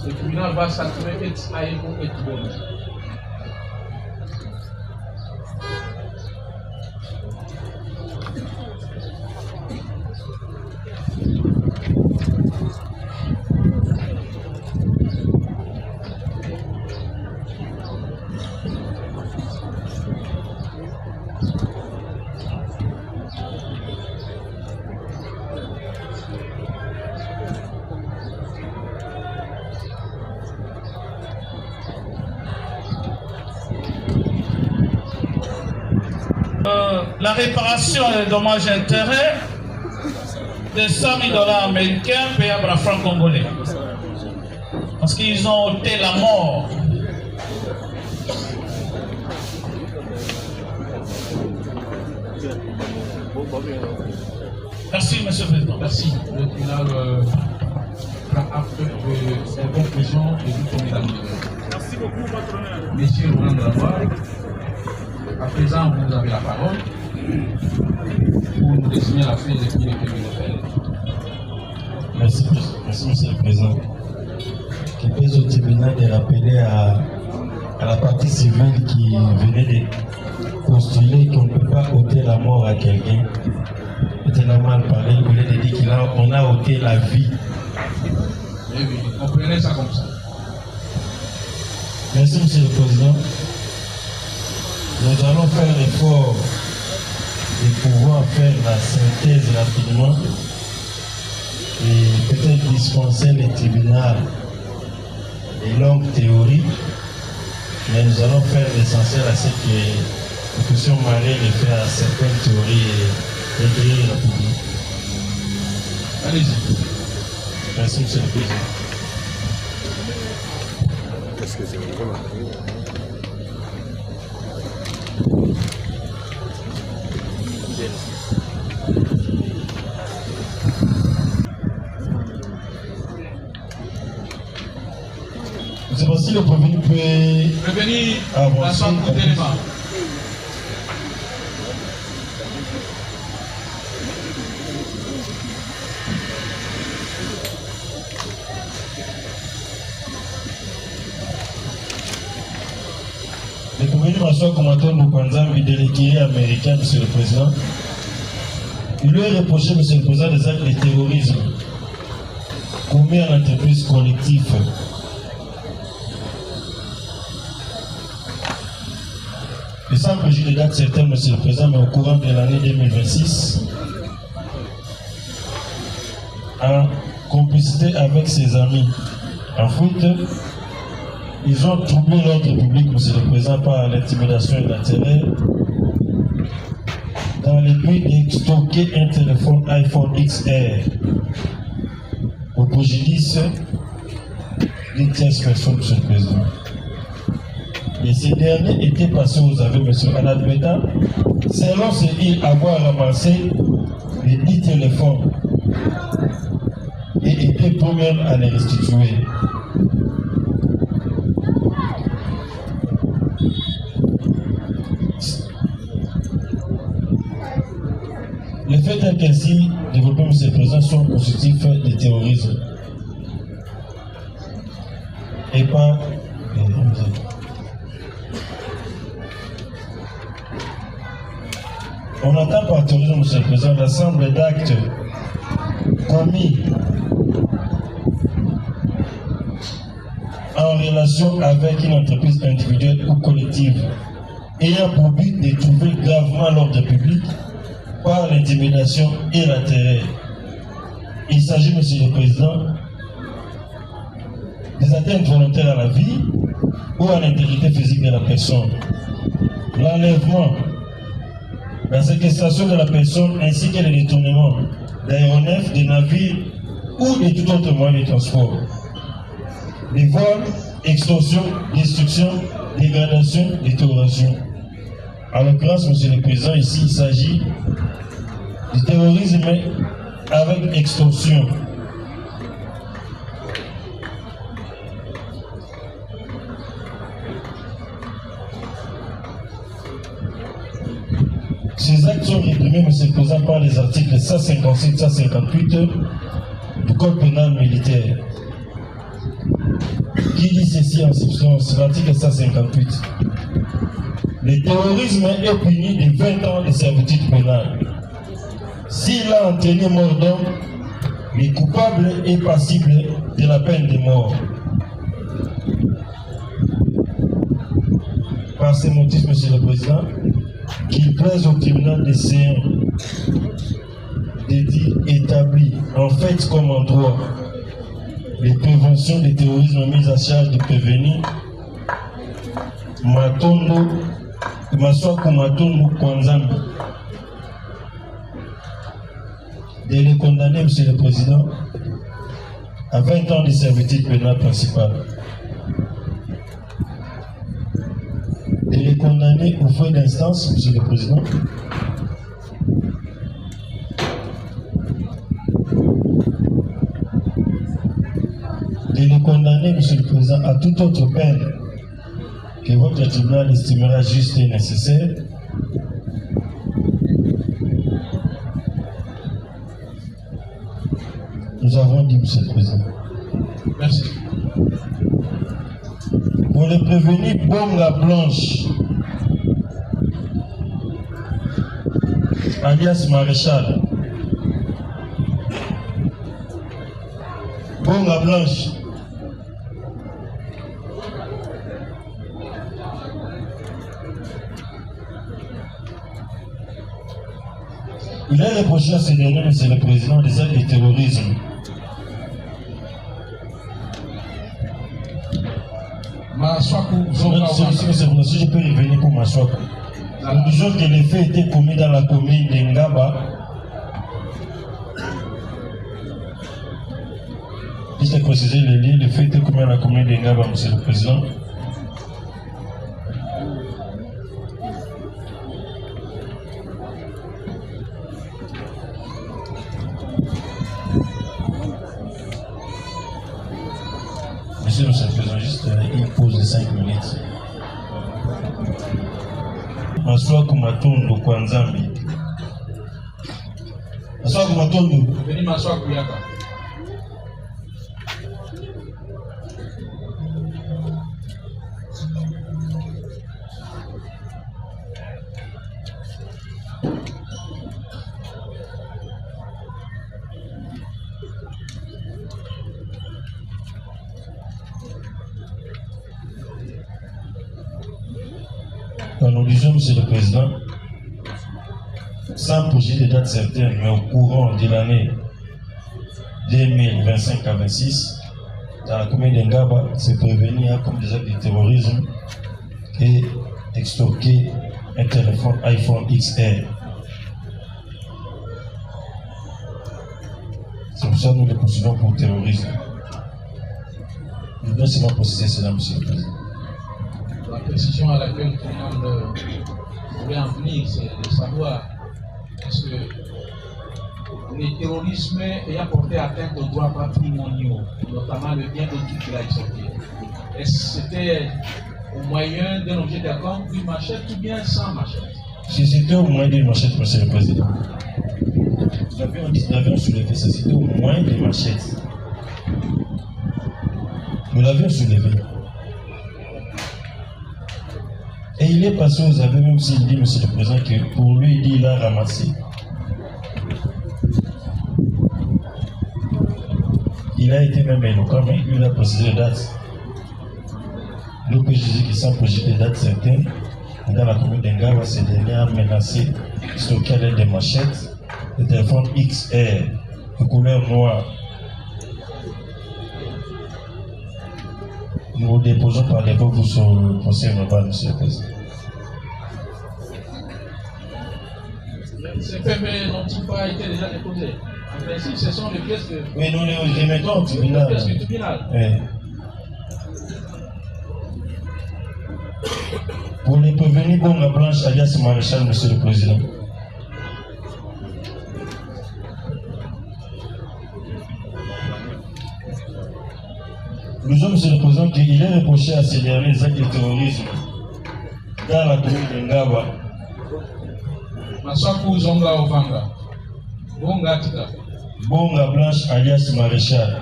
Le tribunal va s'assurer ex aequo et bon. La réparation des dommages et intérêts de 100 000 $ américains payables à francs congolais. Parce qu'ils ont ôté la mort. Merci, Monsieur le Président. Merci. Le tribunal prend acte de ces conclusions et vous promet la délibérée. Merci beaucoup, patronel. Messieurs, Roland de la Voix, à présent, vous avez la parole pour nous désigner la fin des crimes que vous faites. Merci, Monsieur le Président. Je pèse au tribunal de rappeler à la partie civile qui venait de postuler qu'on ne peut pas ôter la mort à quelqu'un. C'était normal parler, il voulait dire qu'on a ôté la vie. Oui, comprenez ça comme ça. Merci, Monsieur le Président. Nous allons faire l'effort de pouvoir faire la synthèse rapidement et peut-être dispenser les tribunaux des longues théories, mais nous allons faire l'essentiel à ce que nous puissions marier les faits à certaines théories et écrire rapidement. Allez-y. Merci, Monsieur le Président. Qu'est-ce que c'est vraiment? Je ne sais pas si le prévenu peut avancer. Le prévenu m'assoit commentateur Mupanzambi, délégué américain, Monsieur le Président. Il lui a reproché, Monsieur le Président, des actes de terrorisme commis à l'entreprise collective. Et sans préjuger de date certaine, Monsieur le Président, mais au courant de l'année 2026, en complicité avec ses amis en fuite, ils ont troublé l'ordre public, Monsieur le Président, par l'intimidation et l'intérêt, dans le but d'extorquer un téléphone iPhone XR au préjudice d'une tierce personne, M. le Président. Et ces derniers étaient passés aux aveux, M. Anadbeta, selon ce qu'il avoir ramassé les 10 téléphones et était premier à les restituer. Le fait est qu'ainsi, développés, M. le Président, sont constitutifs du terrorisme et pas on entend par terrorisme, M. le Président, l'ensemble d'actes commis en relation avec une entreprise individuelle ou collective ayant pour but de trouver gravement l'ordre public par l'intimidation et la terreur. Il s'agit, M. le Président, des atteintes volontaires à la vie ou à l'intégrité physique de la personne, l'enlèvement, la séquestration de la personne ainsi que le détournement d'aéronefs, de navires ou de tout autre moyen de transport, des vols, extorsion, destruction, dégradation, détérioration. En l'occurrence, M. le Président, ici il s'agit du terrorisme avec extorsion. Ces actes sont réprimés, M. le Président, par les articles 157 et 158 du Code pénal militaire, qui dit ceci en substance, l'article 158. Le terrorisme est puni de 20 ans de servitude pénale. S'il a entraîné mort d'homme, le coupable est passible de la peine de mort. Par ces motifs, M. le Président, qu'il plaise au tribunal des séants établi en fait comme en droit les préventions du terrorisme mises à charge de prévenir Maswaku Matondo Kwanzambi de les condamner, M. le Président, à 20 ans de servitude pénale principale. De les condamner au feu d'instance, M. le Président, de les condamner, M. le Président, à toute autre peine que votre tribunal estimera juste et nécessaire, nous avons dit, M. le Président. Merci. Pour le prévenir, Bonga Blanche, alias Maréchal. Bonga Blanche. Il est reproché à ce dernier, M. le Président, des actes de terrorisme. Si je peux revenir pour Maswaku. Nous disons que les faits étaient commis dans la commune d'Engaba. Juste à préciser les lieux, les faits étaient commis dans la commune d'Engaba, M. le Président. Monsieur le Président, juste une pause de 5 minutes. Maswaku Matondo Kwanzambi. Maswaku Matondo. Veni Maswaku Yaka. Nous disons, M. le Président, sans projet de date certaine, mais au courant de l'année 2025 à 26, dans la commune d'Engaba, c'est prévenir comme des actes de terrorisme et extorquer un téléphone iPhone XR. C'est pour ça que nous les poursuivons pour terrorisme. Nous devons seulement préciser cela, Monsieur le Président. La précision à laquelle tout le monde voulait en venir, c'est de savoir est-ce que le terrorisme ayant porté atteinte aux droits patrimoniaux, notamment le bien d'autrui qu'il a exécuté, est-ce que c'était au moyen d'un objet d'accord, d'une machette ou bien sans machette? Si c'était au moyen d'une machette, Monsieur le Président. Nous l'avions soulevé, ça c'était au moyen d'une machette. Nous l'avions soulevé. Et il est passé aux aveux, même s'il dit, Monsieur le Président, que pour lui, il dit il a ramassé. Il a été même éloquent, mais il a précisé les dates. Le PJJ qui sans projeter des dates certaines, dans la commune d'Engawa, ces derniers a menacé stocker l'aide des machettes, des téléphones XR de couleur noire. Nous déposons par les votes sur le procès verbal, Monsieur le Président. Ces PV n'ont-ils pas été déjà déposés? En principe, ce sont les pièces de... Oui, nous les remettons au tribunal. Les pièces du tribunal. Oui. Pour les prévenir, Bonga Blanche, alias Maréchal, Monsieur le Président. Nous sommes, Monsieur le Président, qu'il est reproché à ces derniers actes de terrorisme dans la commune d'Engawa. Masaku Zonga Ovanga. Bonga Tika. Bonga Blanche, alias Maréchal,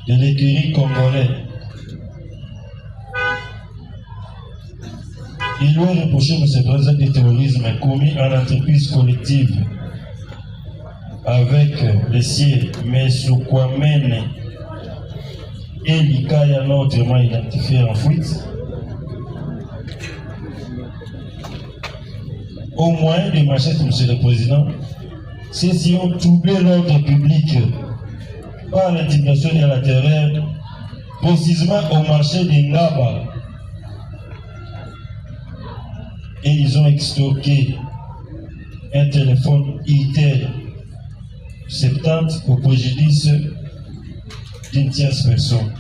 de l'écurie congolais. Il lui est reproché de ces trois actes de terrorisme commis en entreprise collective avec les sièges Mesukwamene et Likaya non autrement identifiés en fuite. Au moyen des machettes, Monsieur le Président, ceux-ci ont troublé l'ordre public par l'intimidation et la terreur, précisément au marché de Ngaba. Et ils ont extorqué un téléphone ITEL 70 au préjudice d'une tierce personne.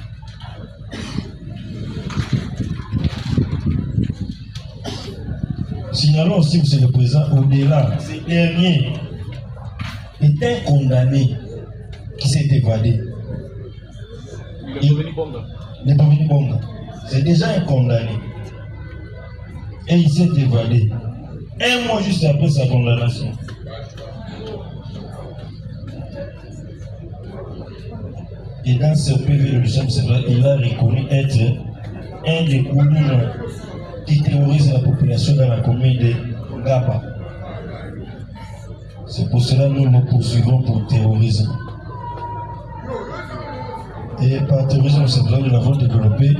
Signalons aussi, Monsieur le Président, au-delà, ces derniers est un condamné qui s'est évadé. Le Bovini Bonga. C'est déjà un condamné. Et il s'est évadé. Un mois juste après sa condamnation. Et dans ce PV de l'Ussam, c'est vrai, il a reconnu être un des Koulouna qui terrorise la population dans la commune de Ngaba. C'est pour cela que nous le poursuivons pour terrorisme. Et par terrorisme, c'est besoin de l'avoir développé.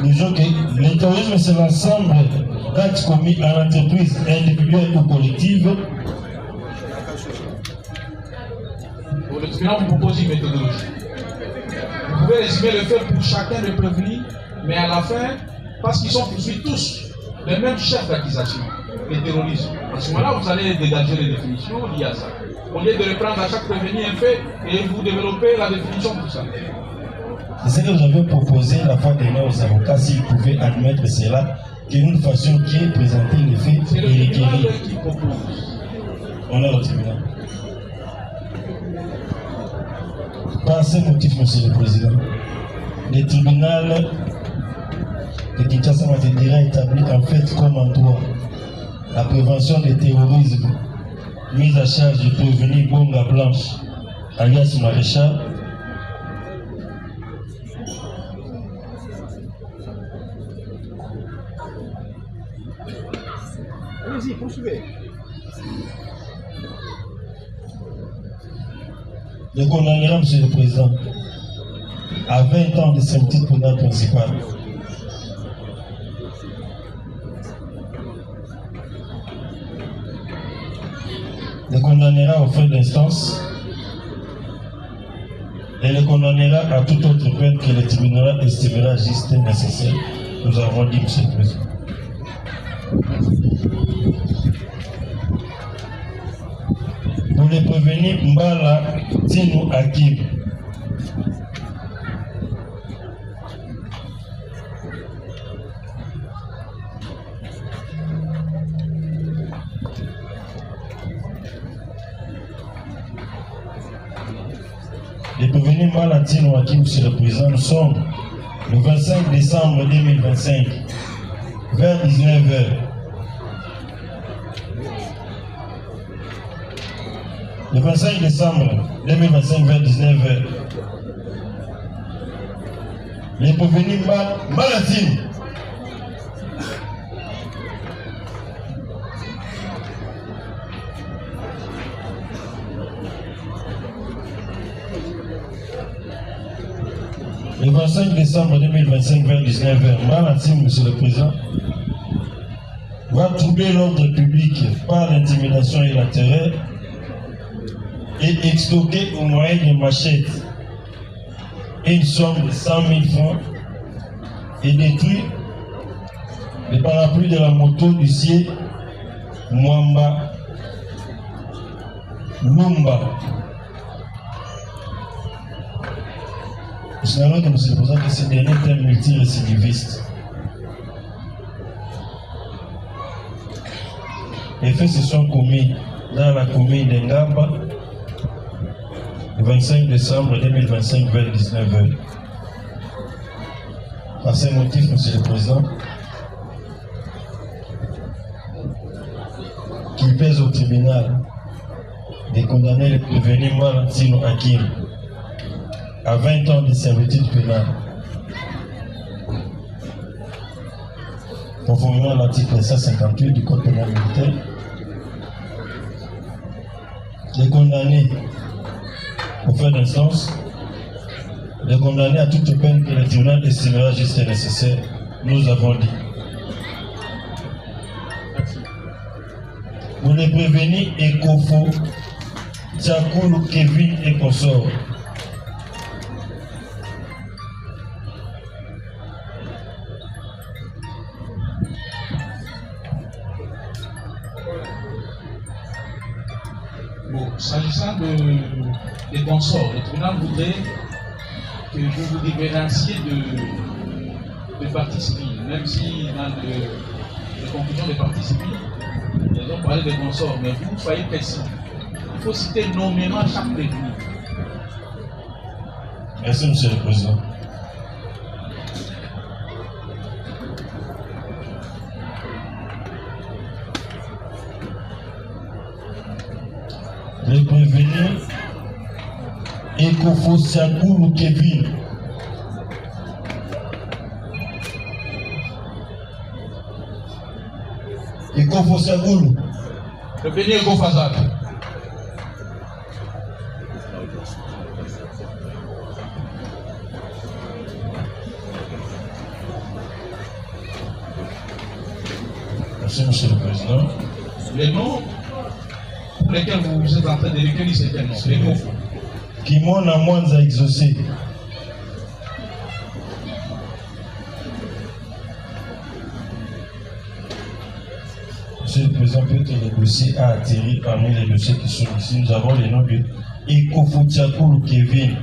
Nous disons que le terrorisme, c'est l'ensemble d'actes commis en entreprise individuelle ou collective. Pour le tribunal, vous proposez une méthodologie. Vous pouvez résumer le fait pour chacun de prévenus, mais à la fin, parce qu'ils sont poursuivis tous, le même chef d'accusation, le terrorisme. À ce moment-là, vous allez dégager les définitions liées à ça. Au lieu de reprendre à chaque prévenu un fait et vous développez la définition pour ça. C'est ce que nous avions proposé la fois dernière aux avocats, s'ils pouvaient admettre cela, que nous fassions qui est présenter les faits et les guérir. On est au tribunal. Par ce motif, Monsieur le Président, le tribunal de Kinshasa Matendira établi en fait comme en droit la prévention du terrorisme, mise à charge du prévenu Bonga Blanche, alias Maréchal, Allez-y, poursuivez. Le condamnera, Monsieur le Président, à 20 ans de servitude pénale principale. Le condamnera aux frais d'instance et le condamnera à toute autre peine que le tribunal estimera juste nécessaire nous avons dit, Monsieur le Président. Pour les prévenir, Mbala Tino Hakim. Les prévenus Malatino Hakim, Monsieur le Président, nous sommes le 25 décembre 2025, vers 19h. Le 25 décembre 2025, vers 19h. Les prévenus Malatino. Le 25 décembre 2025 vers 19h, Malatine, Monsieur le Président, va troubler l'ordre public par l'intimidation et la terreur et extorquer au moyen de machettes une somme de 100 000 francs et détruire le parapluie de la moto du siège Mwamba Lumba. Je signale que Monsieur le Président que ce dernier est un multirécidiviste. Les faits se sont commis dans la commune d'Engamba le 25 décembre 2025 vers 19h. Par ces motifs, Monsieur le Président, qu'il pèse au tribunal de condamner le prévenu Malatino Hakim à 20 ans de servitude pénale, conformément à l'article 158 du Code pénal militaire, les condamnés au fait d'instance, les condamnés à toute peine que le tribunal estimera juste et nécessaire, nous avons dit. Pour les prévenir, Ekofo, Tchakoulou, Kevin et consorts, s'agissant des consorts, le tribunal voudrait que vous vous différenciez de partis civils, même si dans les conclusions des partis civils, ils ont parlé des consorts, mais vous soyez précis. Il faut citer nommément chaque prévenu. Merci, Monsieur le Président. Les prévenus Ekofo Siakoulou Kevin. Ekofo Siakoulou. Le béni Ekofazak. Merci, Monsieur le Président. Les noms pour lesquels vous êtes en train de recueillir ces noms, les noms. Kimona Mwanza exaucé. Monsieur le Président, peut-être le dossier a atterri parmi les dossiers qui sont ici. Nous avons les noms de Ekofo Tchakoulou Kevin.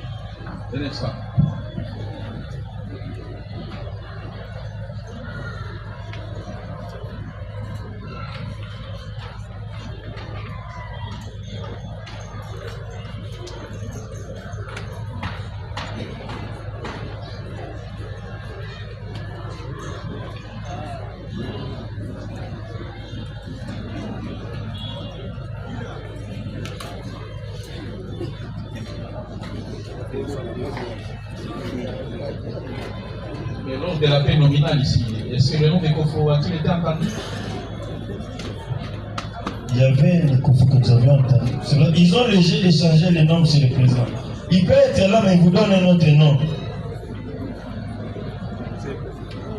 Mais lors de la paix nominale ici, est-ce que le nom de Kofo a-t-il été entendu? Il y avait les Kofo que nous avions entendu. Ils ont léger échangé les noms, Monsieur le Président. Il peut être là, mais il vous donne un autre nom.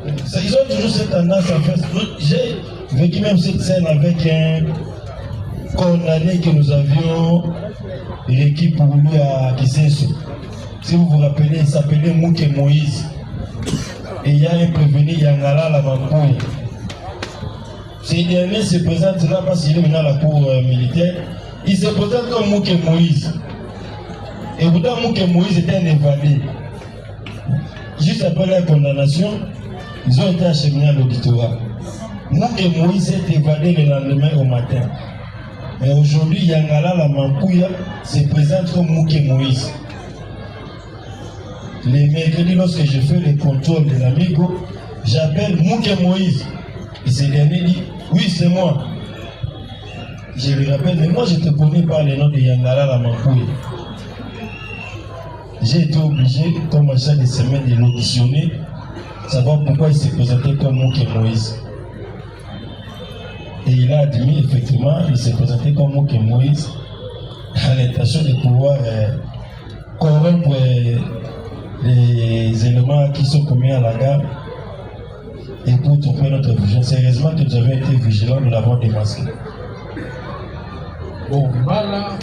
Ils ont toujours cette tendance à faire. J'ai vécu même cette scène avec un condamné que nous avions, l'équipe pour lui à Kisenso. Si vous vous rappelez, il s'appelait Mouké Moïse. et il y a un prévenu Yangala la Mampouille. Ce dernier se présente là parce qu'il est venu à la cour militaire. Il se présente comme Mouké Moïse. Et pourtant Mouké Moïse était un évadé. Juste après la condamnation, ils ont été acheminés à l'auditorat. Mouké Moïse est évadé le lendemain au matin. Mais aujourd'hui, Yangala la Mampouya se présente comme Mouké Moïse. Les mercredis, lorsque je fais le contrôle de l'amigo, j'appelle Mouké Moïse. Et ce dernier dit, oui, c'est moi. Je lui rappelle, mais moi je te connais par le nom de Yangala la Mampouya. J'ai été obligé, comme à chaque semaine, de l'auditionner, savoir pourquoi il s'est présenté comme Mouké Moïse. Et il a admis, effectivement, il s'est présenté comme Mouké Moïse à l'intention de pouvoir corrompre les éléments qui sont commis à la gare et pour tromper notre vision. Sérieusement que nous avons été vigilants, nous l'avons démasqué. Bon, Mbala,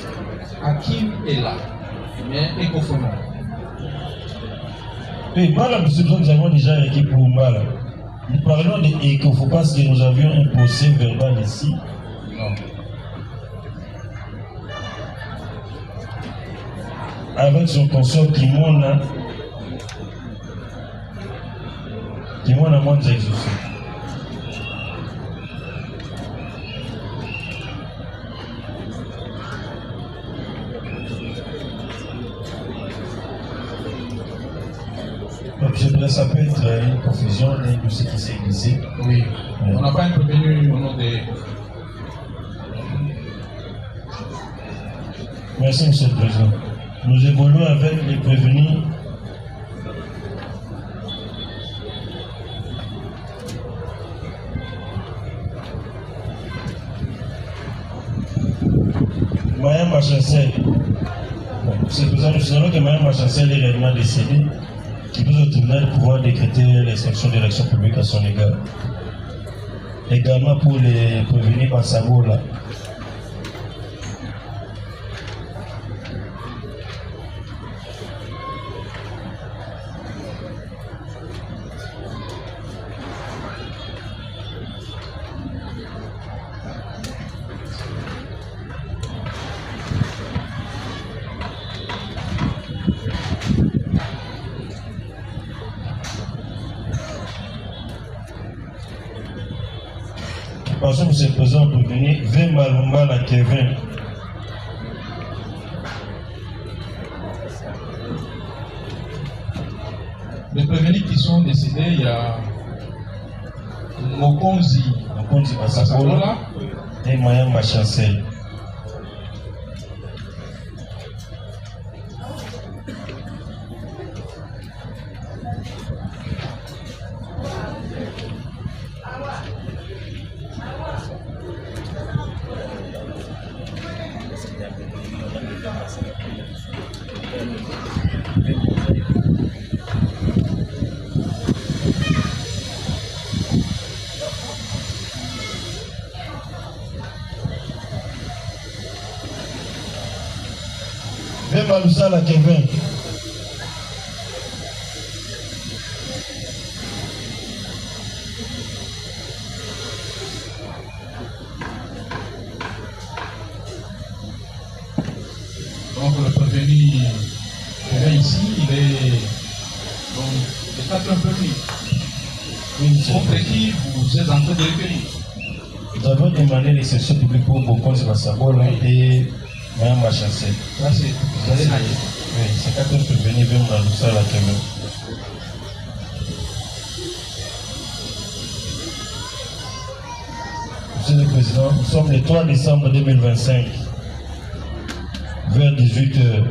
Hakim est là, mais Ekofona. Oui, Mbala, nous avons déjà écrit pour Mbala. Nous parlons d'Ekofo parce que nous avions un procès verbal ici. Non. Avec son consort Kimona moins exaucé. Donc ça peut être une confusion de ce qui s'est glissé. Oui, on n'a pas intervenu au nom des... Merci, Monsieur le Président. Nous évoluons avec les prévenus. Mayam Machancel. C'est pour ça que nous savons que Mayam Machancel est réellement décédé, qui peut au tribunal pouvoir décréter l'extinction de l'élection publique à son égard. Également pour les prévenus par Sabo là. Parce que nous sommes présents pour venir, Vembalumba la Kevin. Les prévenus qui sont décédés, il y a Mokonzi Basakola et Mayam Machancel. Malusala Kevin. Donc le prévenu ici, il est donc les quatre prévenus. Contre qui vous êtes en train de revenir? Nous avons demandé l'exception publique pour Bokon Sebasabola et Mayam Machancel. Là, c'est vous allez nager. Oui, c'est quand on peut venir vers Malusala Kevin. Monsieur le Président, nous sommes le 3 décembre 2025, vers 18h.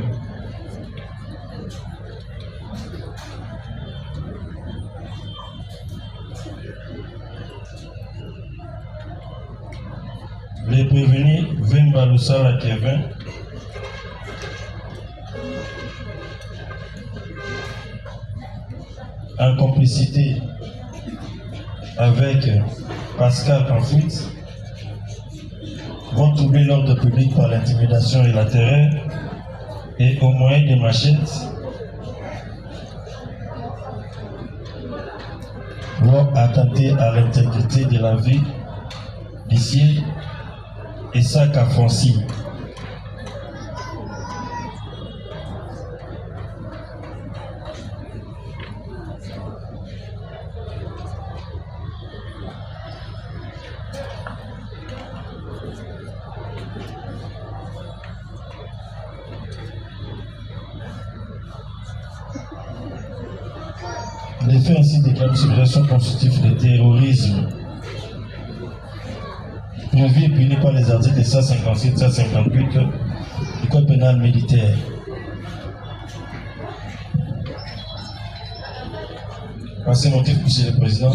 Les prévenus Vemba Lusala Kevin en complicité avec Pascal Panfout vont troubler l'ordre public par l'intimidation et la terreur et au moyen des machettes doit attenter à l'intégrité de la vie d'ici et Saka Fonsi. Les faits ainsi déclarés sur relation constitutive de terrorisme prévus et punis par les articles 157 et 158 du Code pénal militaire. Par ces motifs, Monsieur le Président,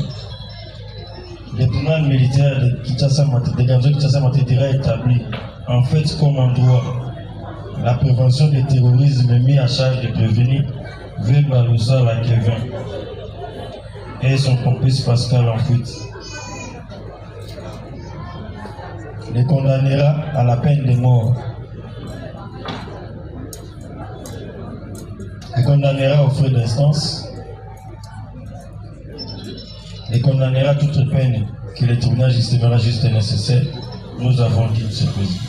le tribunal militaire de Kinshasa Matete établi en fait comme en droit la prévention du terrorisme mis à charge de prévenir Vebaloussa la Kevin et son complice Pascal en fuite. Les condamnera à la peine de mort. Les condamnera aux frais d'instance. Les condamnera à toute peine que le tribunal estimera juste et nécessaire. Nous avons dit, M. le Président.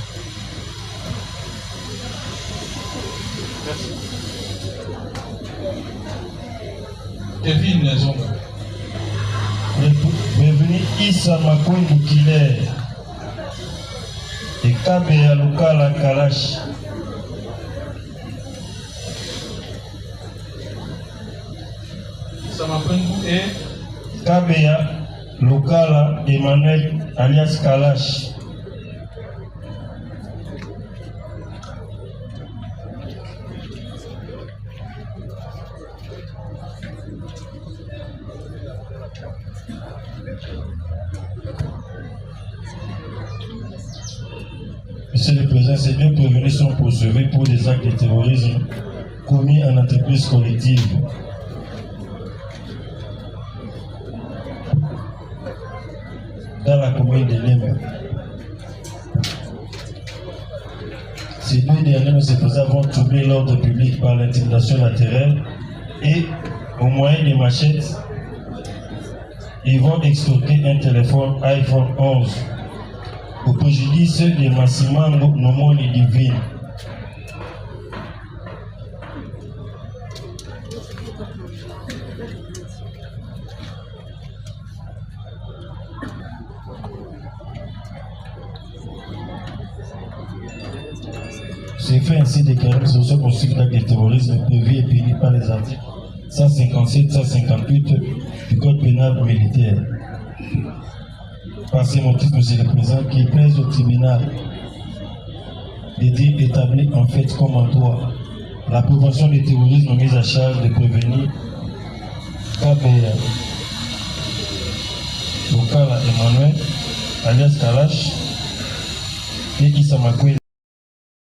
Kevin Zonga. Prévenu Issa Makoundou Killer et Kabea Lukala Kalash. Issa Makoundou et Kabea Lukala Emmanuel alias Kalash. Monsieur le Président, ces deux prévenus sont poursuivis pour des actes de terrorisme commis en entreprise collective. Dans la commune de Lima. Ces deux derniers se vont troubler l'ordre public par l'intimidation latérale et, au moyen des machettes, ils vont extorquer un téléphone iPhone 11 au préjudice de Massimango Nomoni Divine. Ces faits ainsi déclarés sur ce constituent d'actes de terrorisme prévus et punis par les articles 157-158 du Code pénal militaire. Par ces motifs, Monsieur le Président, qui plaise au tribunal de dire établi en fait comme en droit la prévention du terrorisme mise à charge de prévenir Kabea Lukala Emmanuel alias Kalash et Issa Makoundou